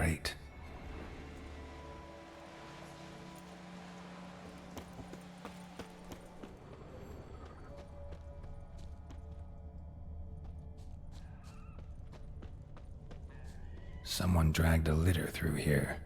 crate. Someone dragged a litter through here.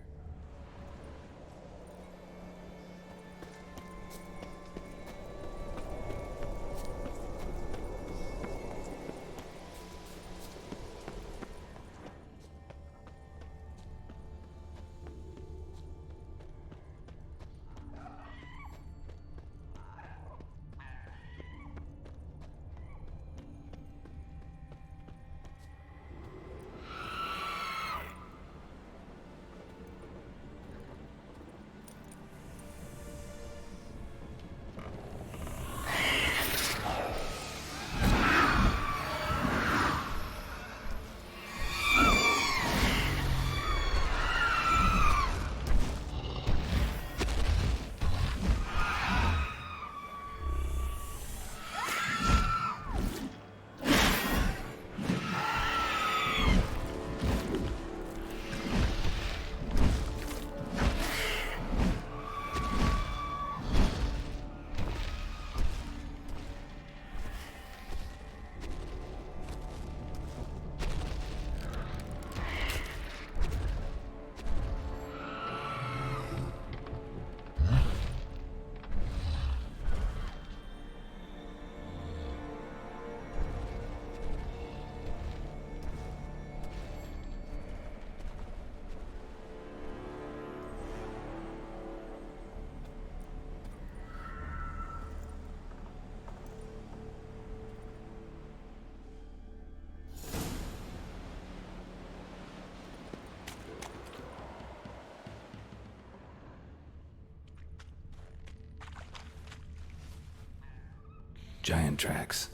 Giant tracks.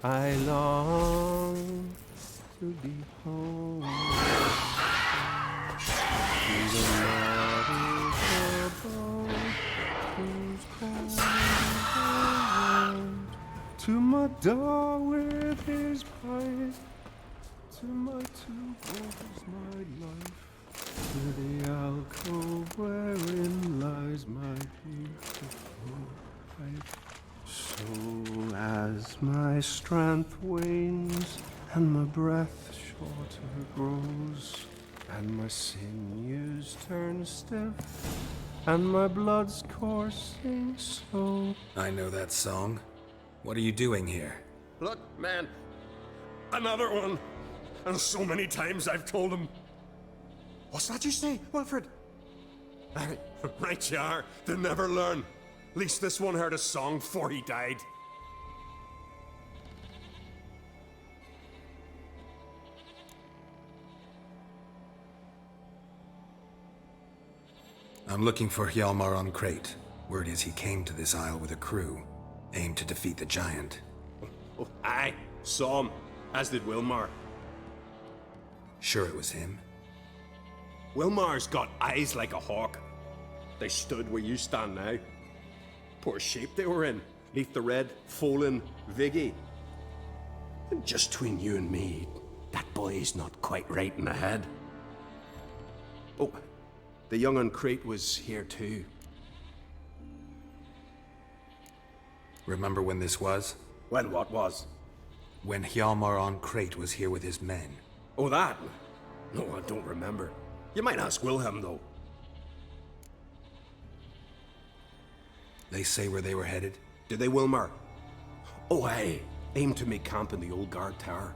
I long to be home. To the waters above, whose cold around. To my dog with his pipe, to my two boys, my life, to the alcove wherein lies my beautiful wife. So as my strength wanes and my breath shorter grows, and my sinews turn stiff and my blood's coursing slow. I know that song. What are you doing here? Look, man, another one. And so many times I've told him. What's that you say, Wilfred? Right you are. They never learn. At least this one heard a song before he died. I'm looking for Hjalmar on Crate. Word is he came to this isle with a crew, aimed to defeat the giant. Oh, aye, saw him, as did Wilmar. Sure it was him? Wilmar's got eyes like a hawk. They stood where you stand now. Poor shape they were in, neath the red, Folin Viggy. And just between you and me, that boy's not quite right in the head. Oh, the young on Crate was here too. Remember when this was? When what was? When Hjalmar on Crate was here with his men. Oh, that? No, I don't remember. You might ask Wilhelm, though. They say where they were headed? Did they, Wilmar? Oh, aye. Aim to make camp in the old guard tower.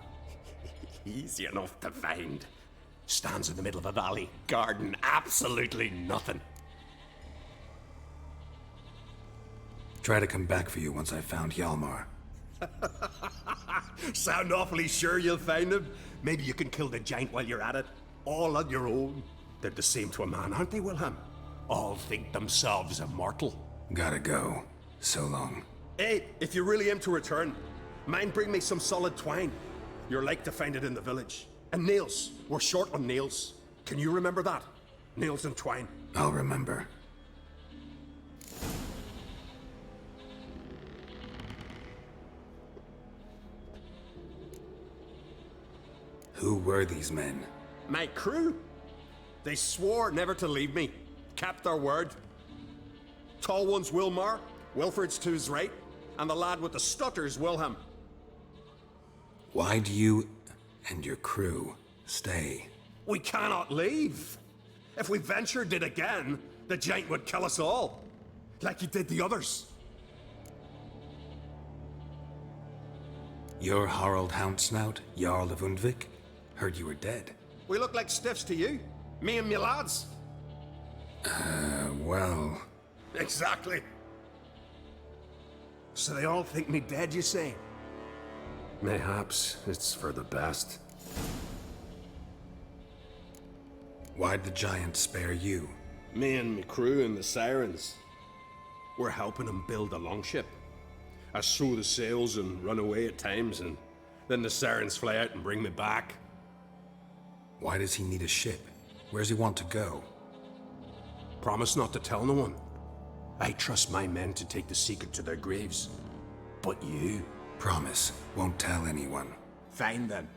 Easy enough to find. Stands in the middle of a valley. Garden, absolutely nothing. Try to come back for you once I've found Hjalmar. Sound awfully sure you'll find him? Maybe you can kill the giant while you're at it. All on your own. They're the same to a man, aren't they, Wilhelm? All think themselves immortal. Gotta go. So long. Hey, if you really aim to return, mind bring me some solid twine. You're like to find it in the village. And nails. We're short on nails. Can you remember that? Nails and twine. I'll remember. Who were these men? My crew. They swore never to leave me. Kept their word. Tall one's Wilmar, Wilfred's to his right, and the lad with the stutter's Wilhelm. Why do you and your crew stay? We cannot leave. If we ventured it again, the giant would kill us all. Like he did the others. You're Harald Houndsnout, Jarl of Undvik? Heard you were dead. We look like stiffs to you. Me and me lads. Well... Exactly. So they all think me dead, you say? Mayhaps it's for the best. Why'd the giant spare you? Me and me crew and the sirens. We're helping him build a longship. I sew the sails and run away at times, and then the sirens fly out and bring me back. Why does he need a ship? Where's he want to go? Promise not to tell no one. I trust my men to take the secret to their graves. But you? Promise, won't tell anyone. Fine then.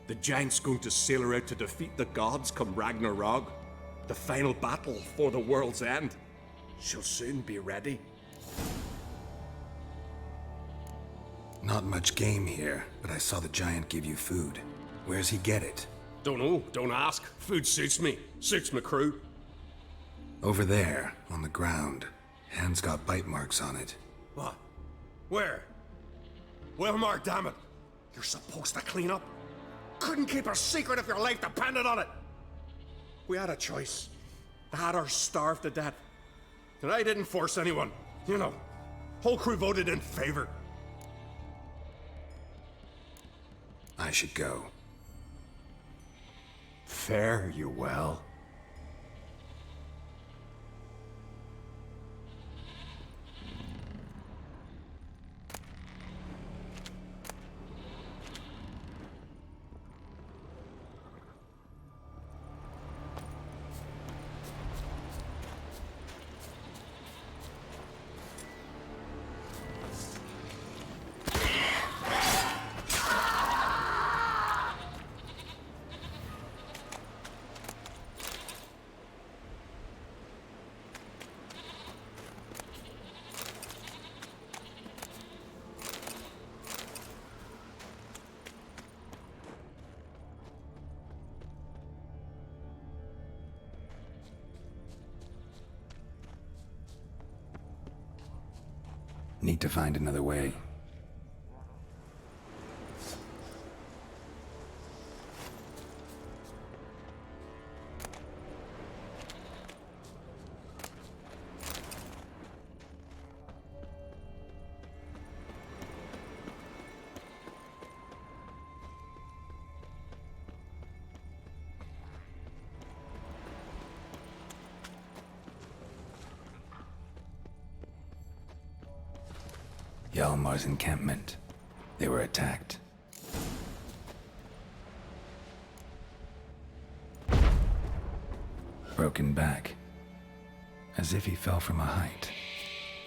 The giant's going to sail her out to defeat the gods come Ragnarok. The final battle for the world's end. She'll soon be ready. Not much game here, but I saw the giant give you food. Where's he get it? Don't know, don't ask. Food suits me. Suits my crew. Over there, on the ground. Hand's got bite marks on it. What? Where? Wilmar, damn it. You're supposed to clean up. Couldn't keep her secret if your life depended on it. We had a choice. That or starve to death. And I didn't force anyone. You know, whole crew voted in favor. I should go. Fare you well. Need to find another way. Hjalmar's encampment. They were attacked. Broken back. As if he fell from a height.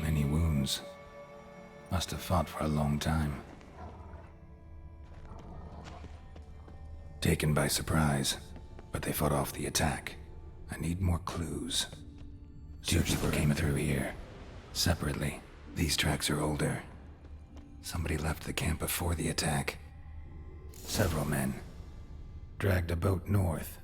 Many wounds. Must have fought for a long time. Taken by surprise, but they fought off the attack. I need more clues. Two people came through here. Separately. These tracks are older. Somebody left the camp before the attack. Several men. Dragged a boat north.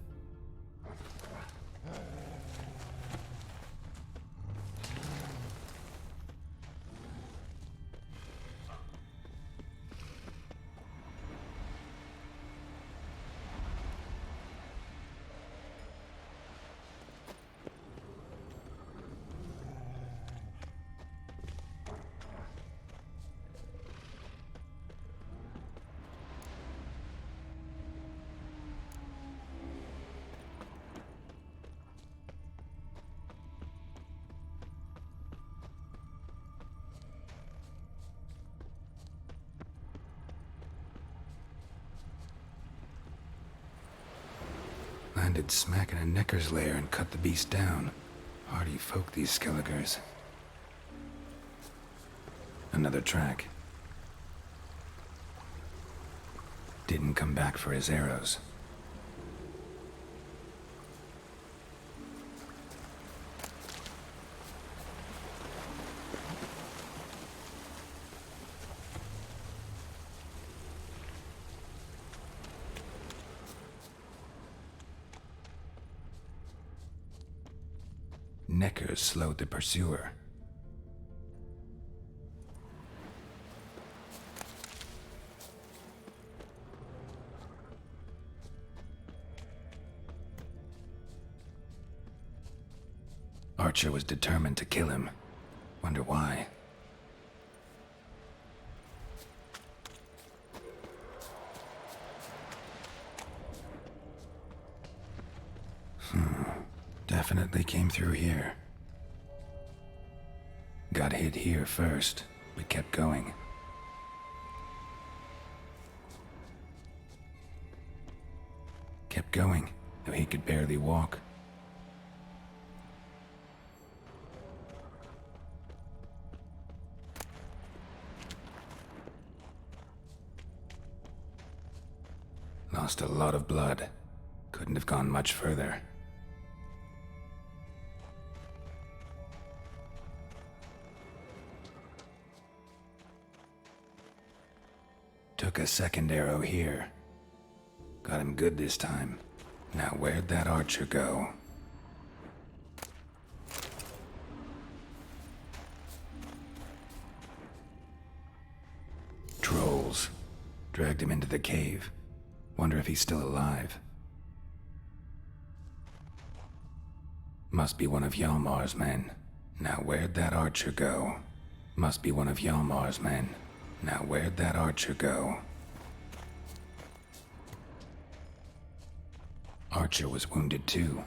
landed smack in a Necker's lair and cut the beast down. Hardy folk, these Skelligers. Another track. Didn't come back for his arrows. Neckers slowed the pursuer. Archer was determined to kill him. Wonder why. Definitely came through here. Got hit here first, but kept going. Kept going, though he could barely walk. Lost a lot of blood. Couldn't have gone much further. Took a second arrow here. Got him good this time. Now where'd that archer go? Trolls. Dragged him into the cave. Wonder if he's still alive. Must be one of Hjalmar's men. Now where'd that archer go? Must be one of Hjalmar's men. Now where'd that archer go? Archer was wounded too.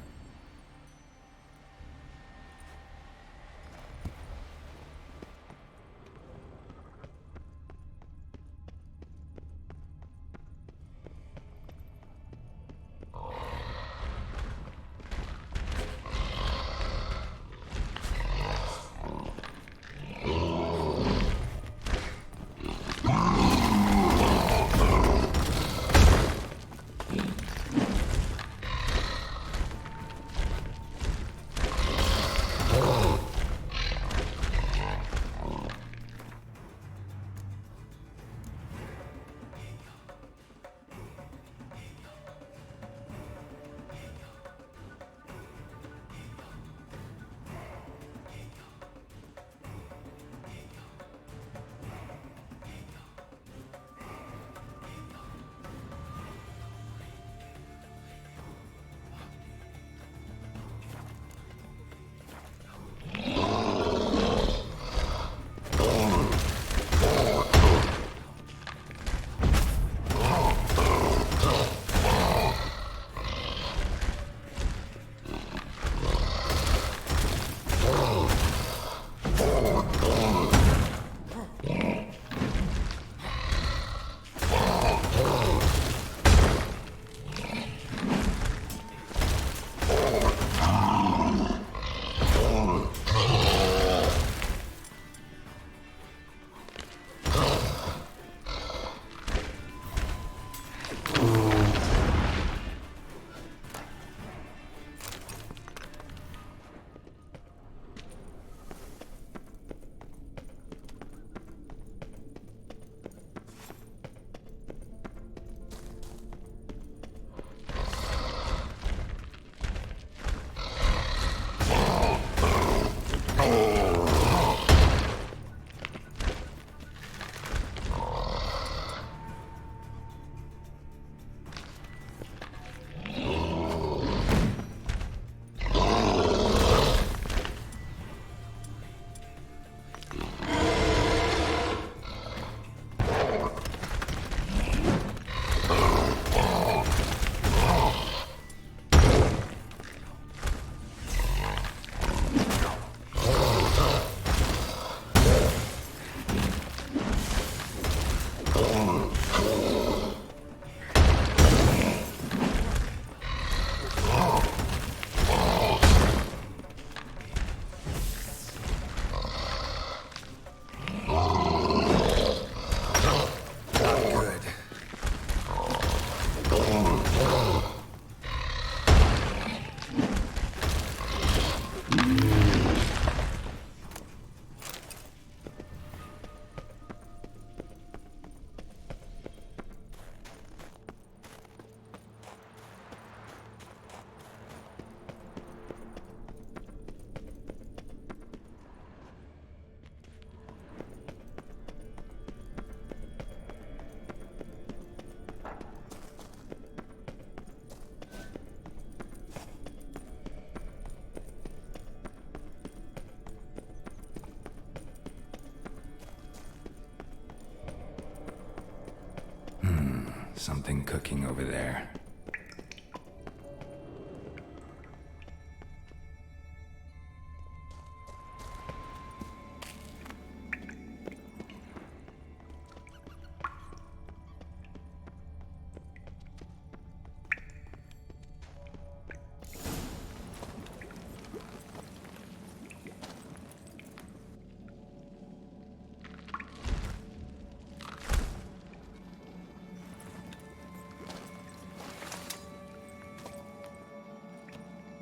Something cooking over there.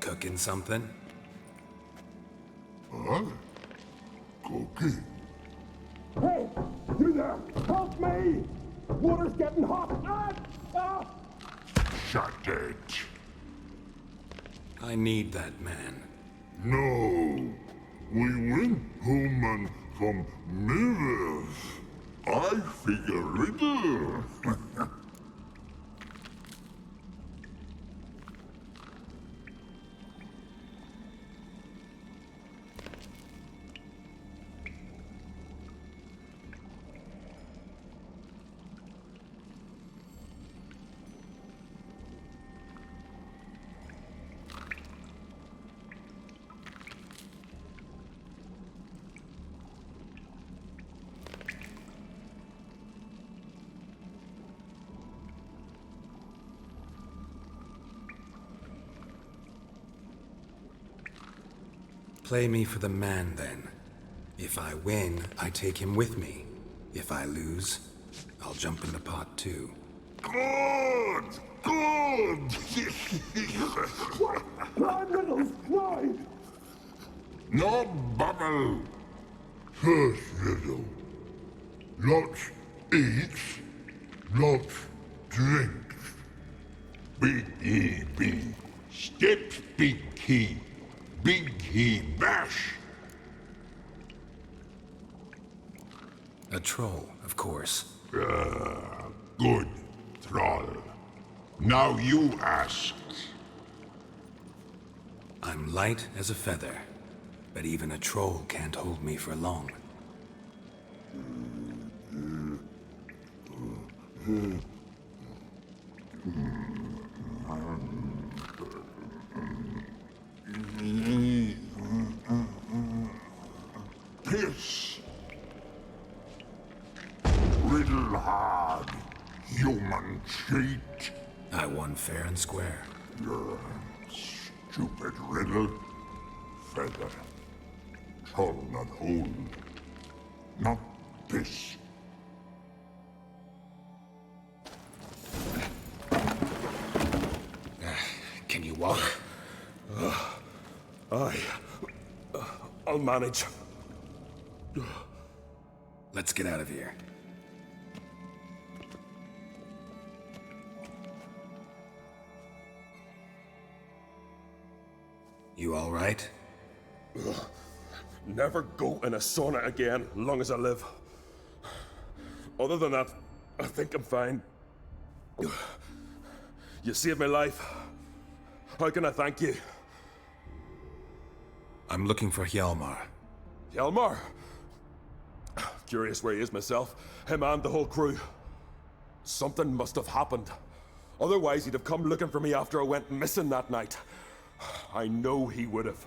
Cooking something? Huh? Cooking? Hey! You there! Help me! Water's getting hot! Shut it. I need that man. No. We went home and from mirrors. I figure riddle. Play me for the man, then. If I win, I take him with me. If I lose, I'll jump in the pot, too. Good! Good! Blind riddles! No! No bubble! First riddle. Lots eats, lots drinks. Big E B. Steps big key. Big he bash. A troll, of course. Good, troll. Now you ask. I'm light as a feather, but even a troll can't hold me for long. Piss. Riddle hard, human cheat. I won fair and square. Stupid riddle. Feather. Troll not hold. Not piss. Can you walk? I'll manage. Let's get out of here. You all right? Never go in a sauna again, long as I live. Other than that, I think I'm fine. You saved my life. How can I thank you? I'm looking for Hjalmar. Hjalmar? Curious where he is myself. Him and the whole crew. Something must have happened. Otherwise, he'd have come looking for me after I went missing that night. I know he would have.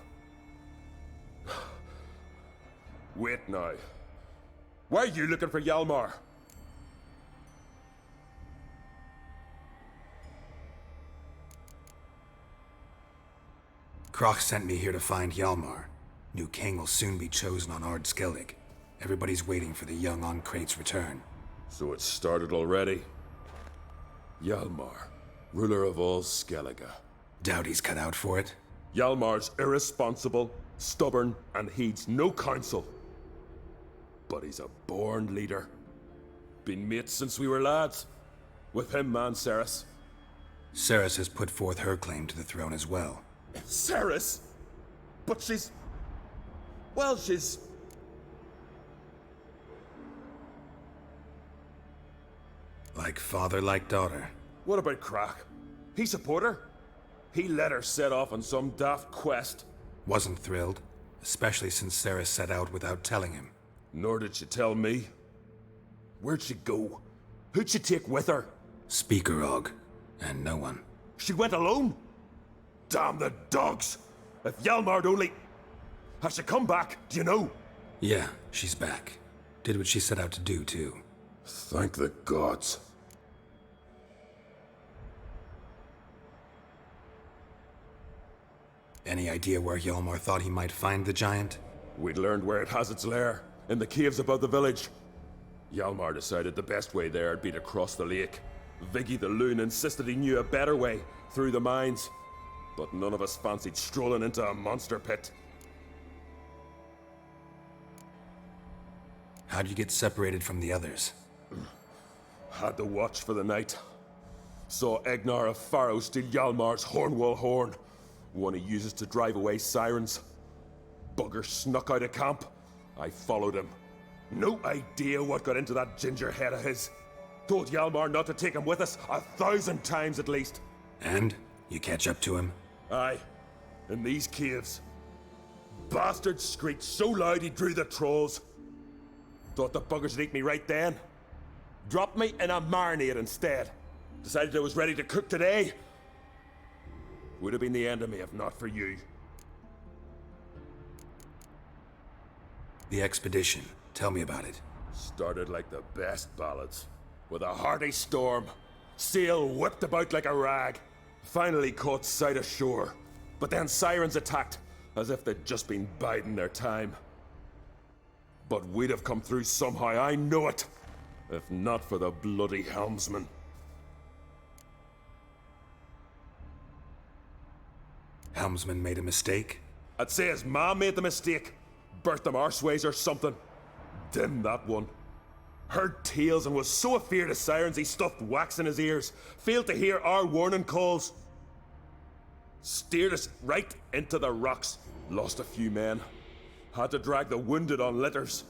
Wait now. Why are you looking for Hjalmar? Kroch sent me here to find Hjalmar. New king will soon be chosen on Ard Skellig. Everybody's waiting for the young Ancrate's return. So it's started already. Hjalmar, ruler of all Skellige. Doubt he's cut out for it. Hjalmar's irresponsible, stubborn, and heeds no counsel. But he's a born leader. Been mates since we were lads. With him and Ceres. Ceres has put forth her claim to the throne as well. Ceres? But she's... Well, she's... Like father, like daughter. What about Crach? He support her? He let her set off on some daft quest. Wasn't thrilled, especially since Ceres set out without telling him. Nor did she tell me. Where'd she go? Who'd she take with her? Speaker Og, and no one. She went alone? Damn the dogs! If Hjalmar'd only... Has she come back, do you know? Yeah, she's back. Did what she set out to do, too. Thank the gods. Any idea where Hjalmar thought he might find the giant? We'd learned where it has its lair, in the caves above the village. Hjalmar decided the best way there would be to cross the lake. Viggy the loon insisted he knew a better way, through the mines. But none of us fancied strolling into a monster pit. How'd you get separated from the others? Had to watch for the night. Saw Egnar of Faro steal Hjalmar's Hornwall horn, one he uses to drive away sirens. Bugger snuck out of camp. I followed him. No idea what got into that ginger head of his. Told Hjalmar not to take him with us 1,000 times at least. And? You catch up to him? Aye. In these caves. Bastard screeched so loud he drew the trolls. Thought the buggers would eat me right then. Dropped me in a marinade instead. Decided I was ready to cook today. Would have been the end of me if not for you. The expedition. Tell me about it. Started like the best ballads. With a hearty storm. Sail whipped about like a rag. Finally caught sight of shore. But then sirens attacked, as if they'd just been biding their time. But we'd have come through somehow, I know it. If not for the bloody helmsman. Helmsman made a mistake? I'd say his ma made the mistake. Birthed them arseways or something. Dim that one. Heard tales and was so afeard of sirens he stuffed wax in his ears. Failed to hear our warning calls. Steered us right into the rocks. Lost a few men. Had to drag the wounded on litters.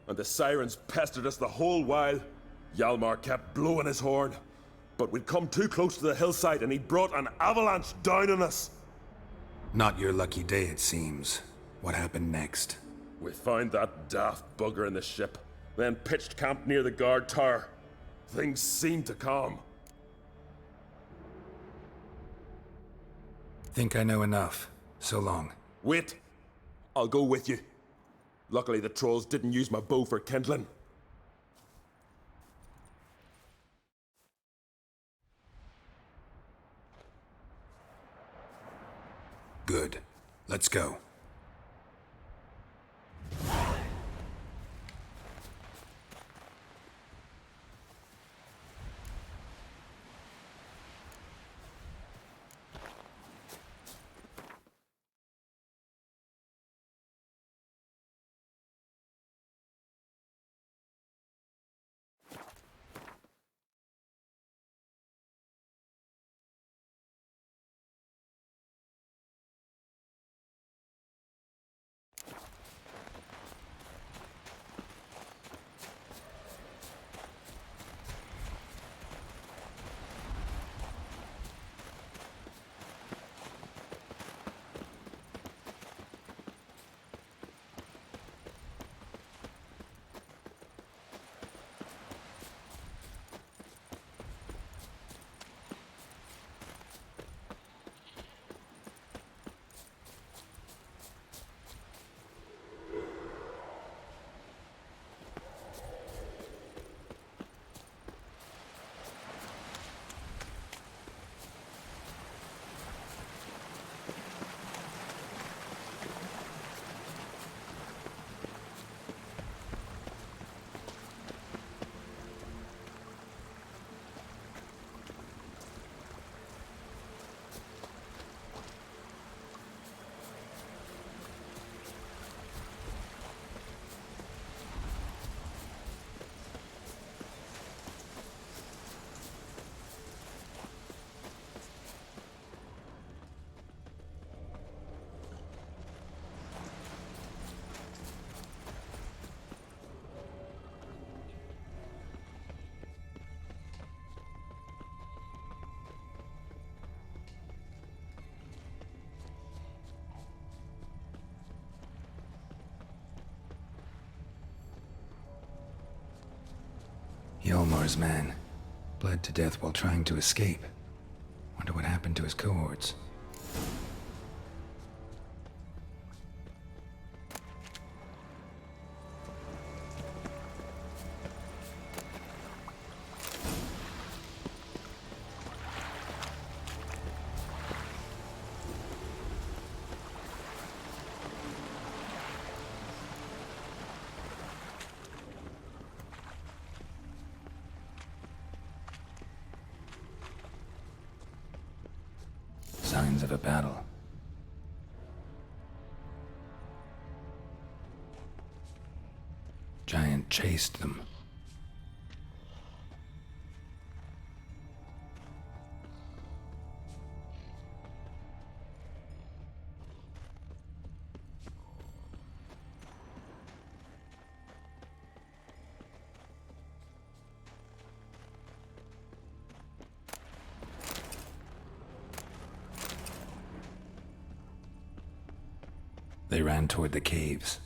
And the sirens pestered us the whole while. Hjalmar kept blowing his horn. But we'd come too close to the hillside and he brought an avalanche down on us. Not your lucky day, it seems. What happened next? We found that daft bugger in the ship, then pitched camp near the guard tower. Things seemed to calm. Think I know enough. So long. Wait. I'll go with you. Luckily the trolls didn't use my bow for kindling. Good. Let's go. Hjalmar's man. Bled to death while trying to escape. Wonder what happened to his cohorts. Signs of a battle. Giant chased them. They ran toward the caves.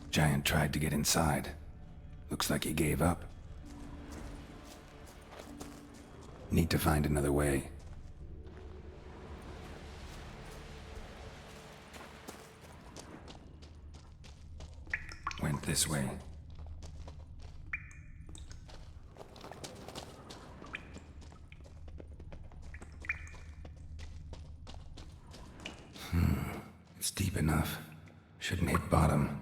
Giant tried to get inside. Looks like he gave up. Need to find another way. Went this way. It's deep enough. Shouldn't hit bottom.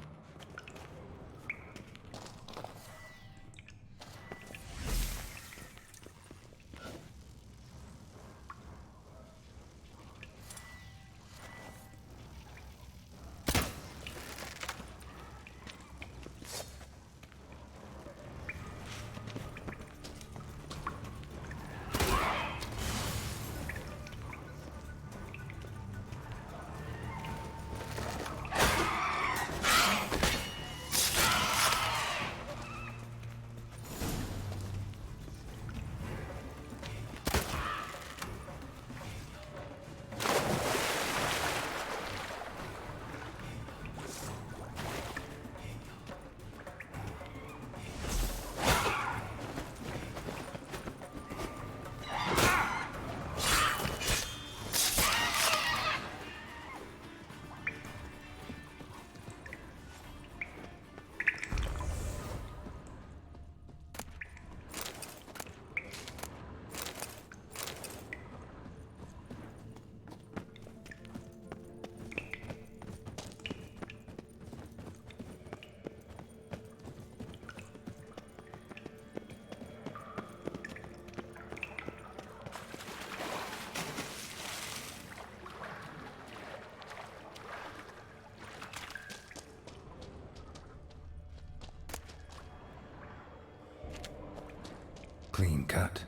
Clean cut.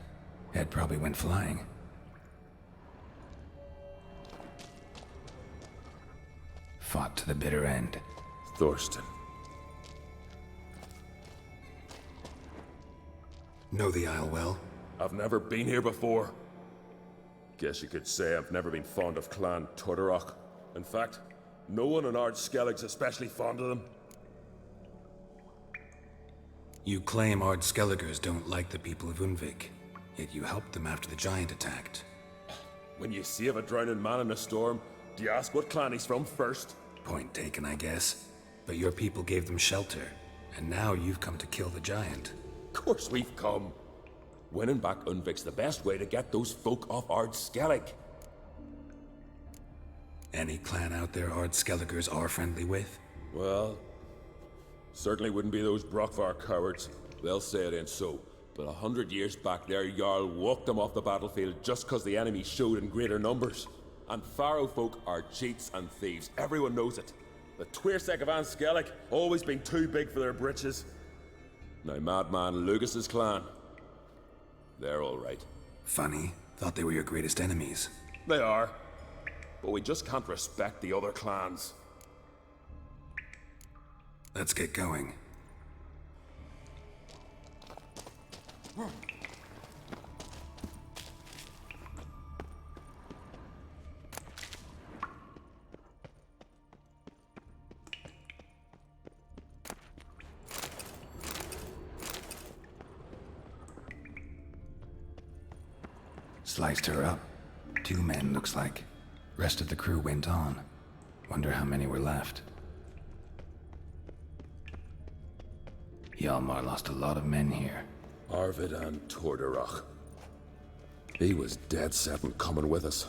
Head probably went flying. Fought to the bitter end. Thorsten. Know the Isle well? I've never been here before. Guess you could say I've never been fond of Clan Tudorok. In fact, no one in Ard Skellig's especially fond of them. You claim Ard Skelligers don't like the people of Unvik, yet you helped them after the giant attacked. When you save a drowning man in a storm, do you ask what clan he's from first? Point taken, I guess. But your people gave them shelter, and now you've come to kill the giant. Of course we've come. Winning back Unvik's the best way to get those folk off Ard Skellig. Any clan out there Ard Skelligers are friendly with? Well, certainly wouldn't be those Brockvar cowards. They'll say it ain't so. But 100 years back their Jarl walked them off the battlefield just because the enemy showed in greater numbers. And Faro folk are cheats and thieves. Everyone knows it. The Twirsek of An Skellig always been too big for their britches. Now Madman Lugas's clan, they're all right. Funny. Thought they were your greatest enemies. They are. But we just can't respect the other clans. Let's get going. Sliced her up. 2 men, looks like. Rest of the crew went on. Wonder how many were left. Hjalmar lost a lot of men here. Arvid and Torderach. He was dead set on coming with us.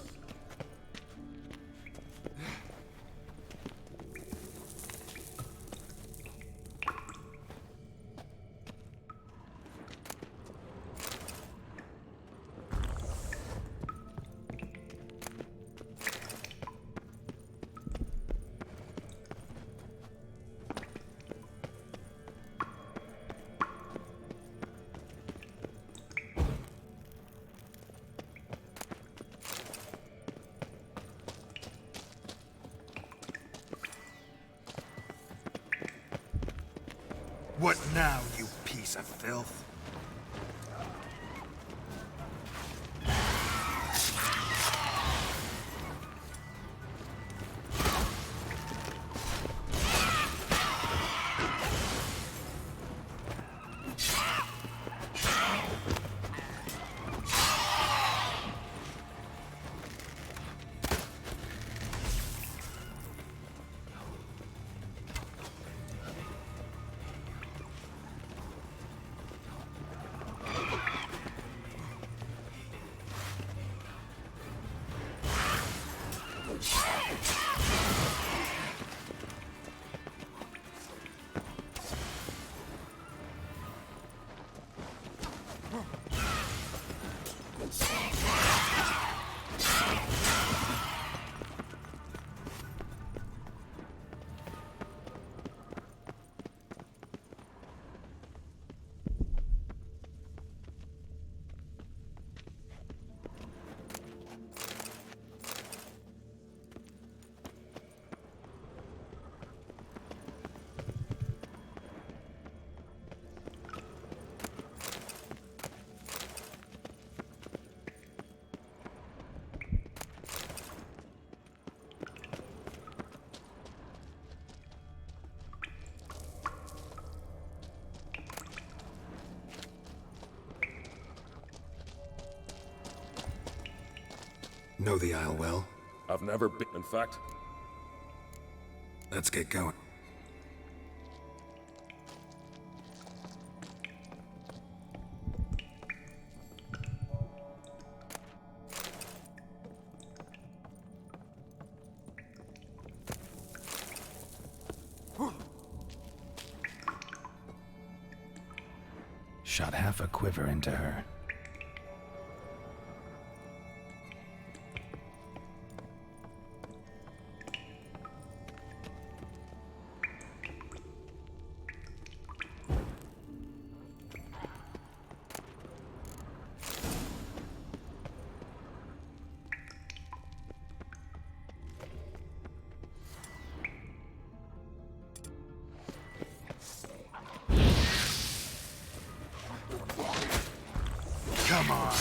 What now, you piece of filth? Know the Isle well? I've never been, in fact. Let's get going. Shot half a quiver into her. Come on.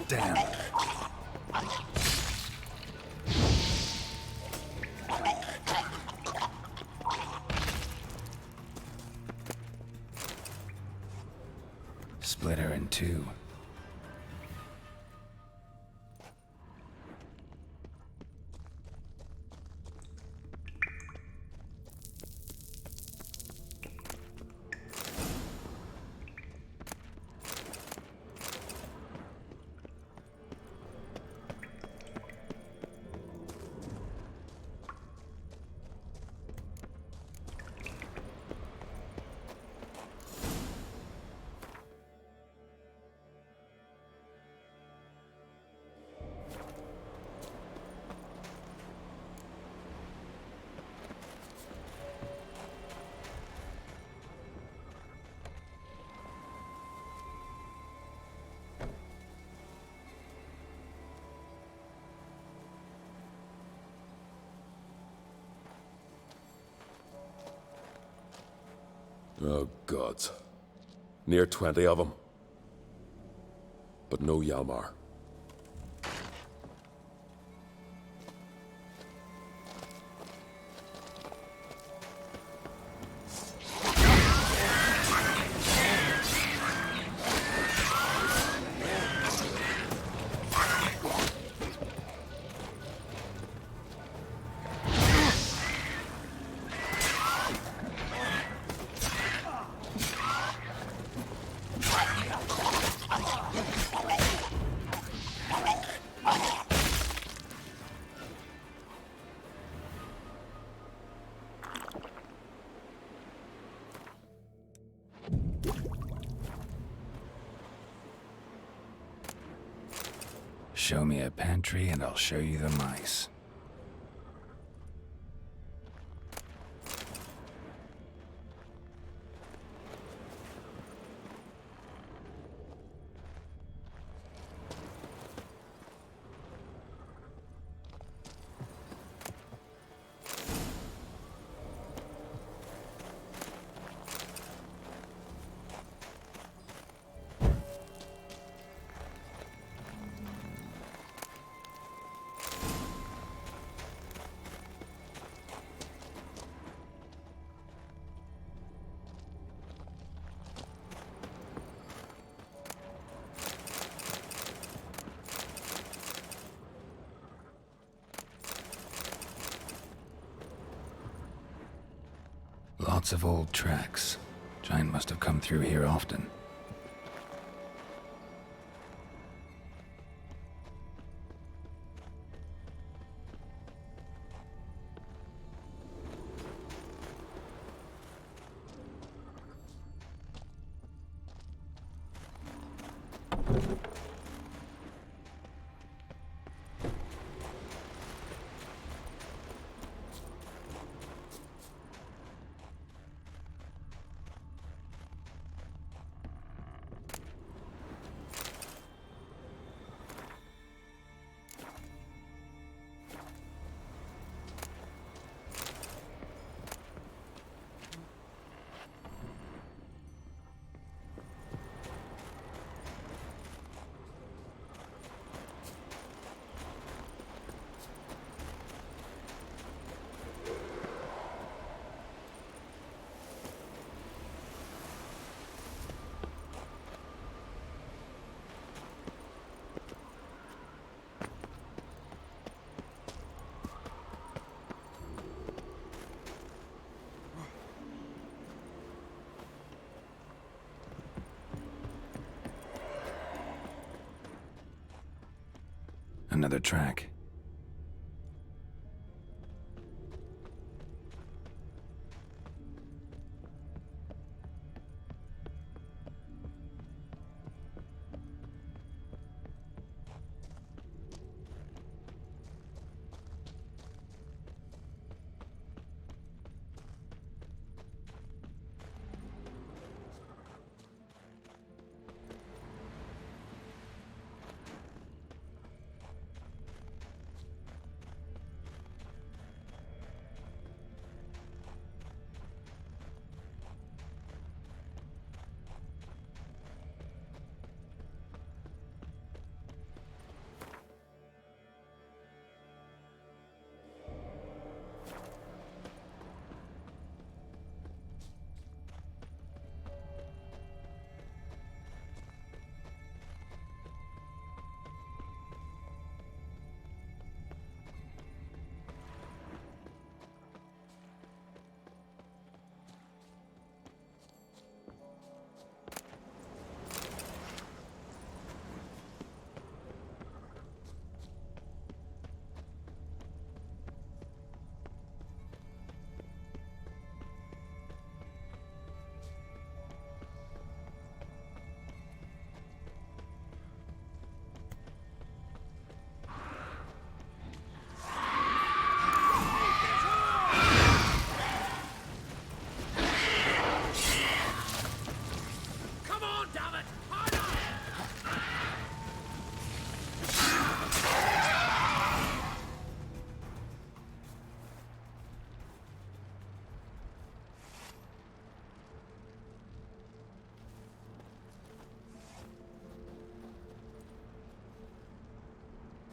Damn. Split her in two. Oh, gods. Near 20 of them. But no Hjalmar. Show me a pantry and I'll show you the mice. Lots of old tracks. Giant must have come through here often. Another track.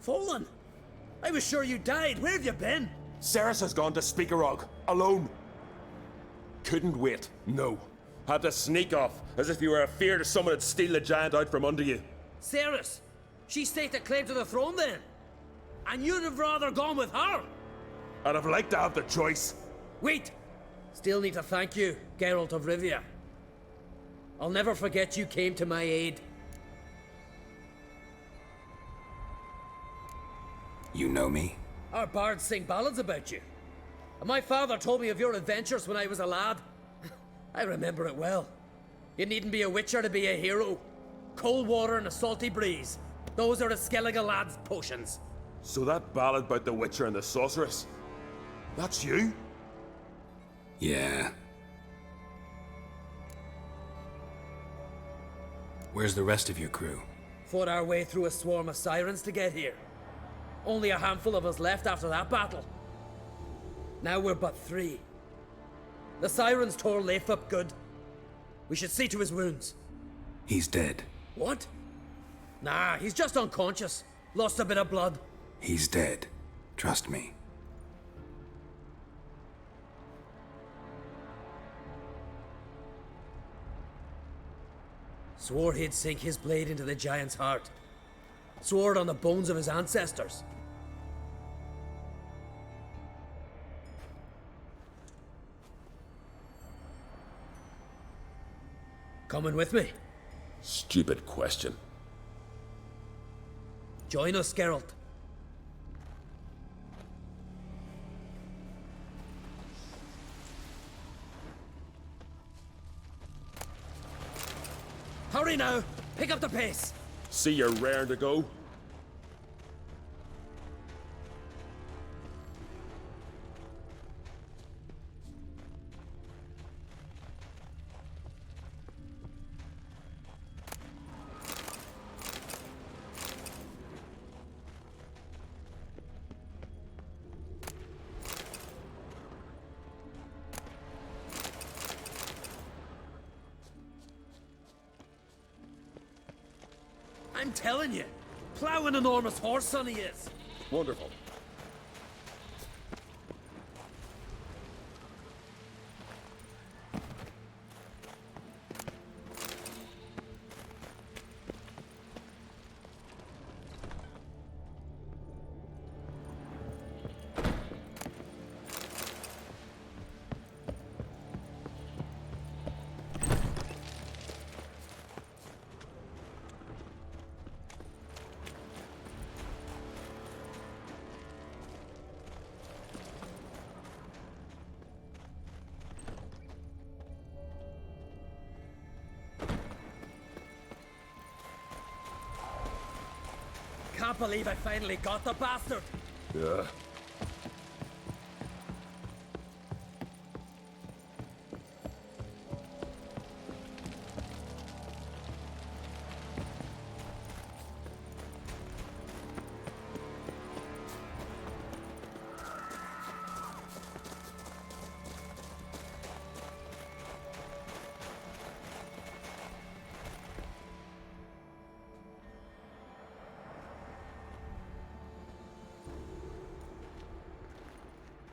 Fallen? I was sure you died. Where have you been? Ceres has gone to Speakerog, alone. Couldn't wait, no. Had to sneak off, as if you were afeard of someone would steal the giant out from under you. Ceres? She staked claim to the throne then? And you'd have rather gone with her? I'd have liked to have the choice. Wait! Still need to thank you, Geralt of Rivia. I'll never forget you came to my aid. You know me? Our bards sing ballads about you. And my father told me of your adventures when I was a lad. I remember it well. You needn't be a witcher to be a hero. Cold water and a salty breeze. Those are the Skellige lad's potions. So that ballad about the Witcher and the Sorceress, that's you? Yeah. Where's the rest of your crew? Fought our way through a swarm of sirens to get here. Only a handful of us left after that battle. Now we're but 3. The sirens tore Leif up good. We should see to his wounds. He's dead. What? Nah, he's just unconscious. Lost a bit of blood. He's dead. Trust me. Swore he'd sink his blade into the giant's heart. Swore it on the bones of his ancestors. Coming with me? Stupid question. Join us, Geralt. Hurry now! Pick up the pace! See you're raring to go? I'm telling you, plow an enormous horse son he is. Wonderful. Can't believe I finally got the bastard. Yeah.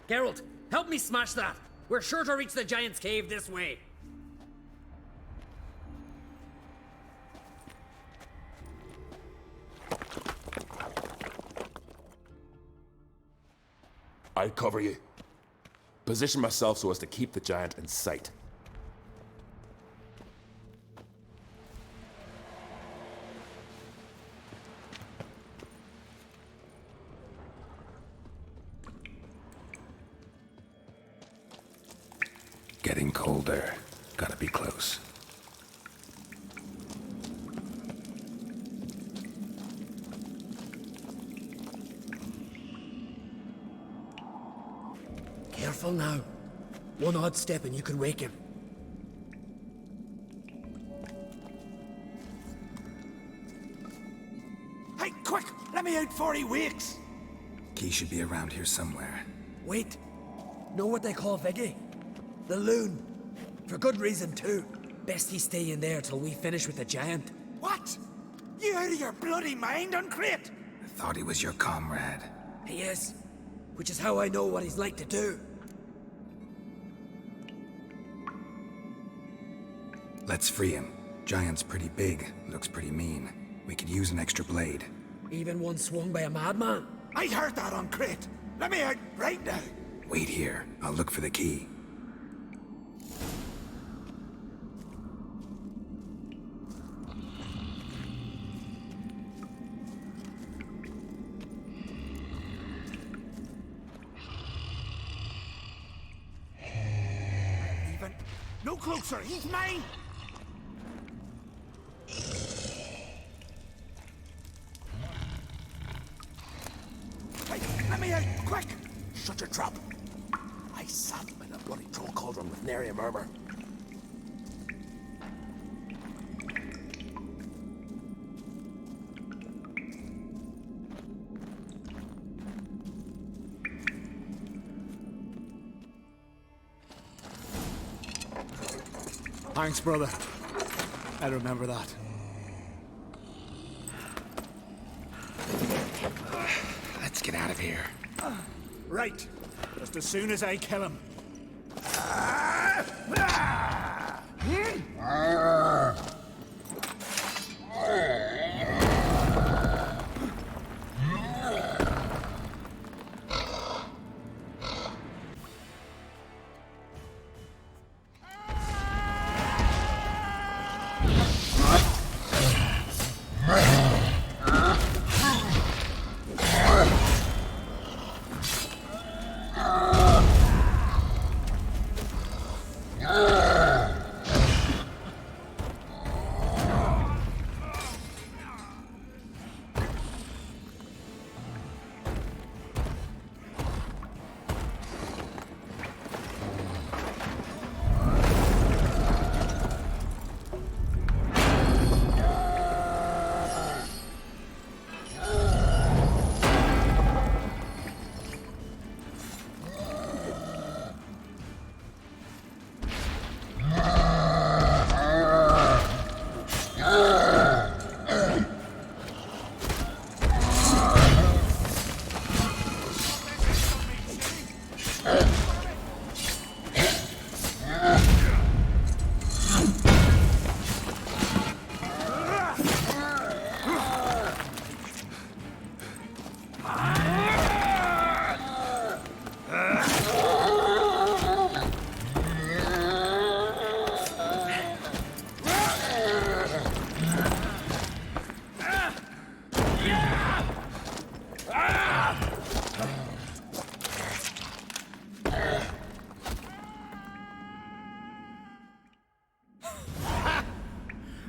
Geralt, help me smash that. We're sure to reach the giant's cave this way. I'll cover you. Position myself so as to keep the giant in sight. Getting colder. Gotta be close. Careful now. One odd step and you can wake him. Hey, quick! Let me out before he wakes! Key should be around here somewhere. Wait. Know what they call Viggy? The loon. For good reason, too. Best he stay in there till we finish with the giant. What? You out of your bloody mind, Uncrate? Thought he was your comrade. He is, which is how I know what he's like to do. Let's free him. Giant's pretty big, looks pretty mean. We could use an extra blade. Even one swung by a madman. I heard that on Crate. Let me out right now. Wait here. I'll look for the key. Even. No closer. He's mine. Hey, let me out, quick! Shut your trap. I sat in a bloody troll cauldron with nary a murmur. Thanks, brother. I remember that. Let's get out of here. Right. Just as soon as I kill him.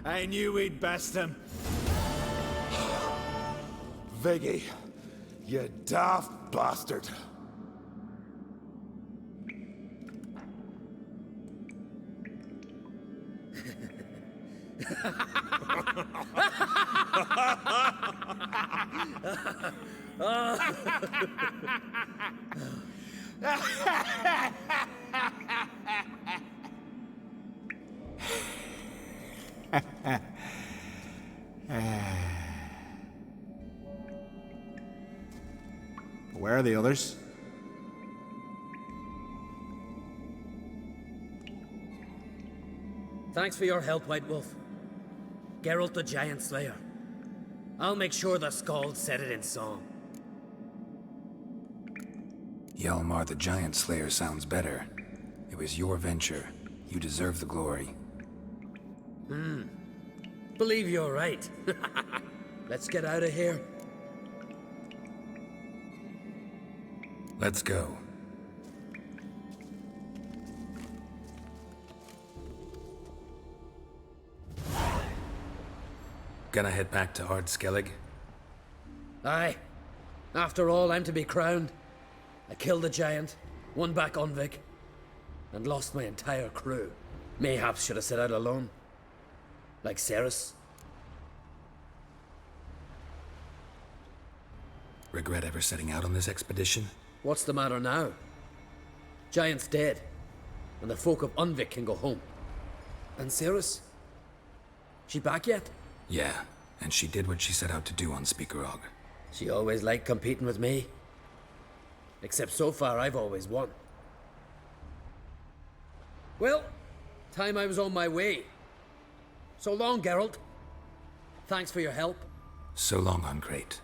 I knew we'd best him. Viggy, you daft bastard. Where are the others? Thanks for your help, White Wolf. Geralt the Giant Slayer. I'll make sure the Scald said it in song. Hjalmar the Giant Slayer sounds better. It was your venture. You deserve the glory. Believe you're right. Let's get out of here. Let's go. Gonna head back to Ard Skellig? Aye. After all, I'm to be crowned. I killed the giant, won back Unvik, and lost my entire crew. Mayhaps should have set out alone. Like Ceres. Regret ever setting out on this expedition? What's the matter now? Giant's dead, and the folk of Unvik can go home. And Ceres? She back yet? Yeah, and she did what she set out to do on Speakerog. She always liked competing with me. Except so far, I've always won. Well, time I was on my way. So long, Geralt. Thanks for your help. So long, Ungreat.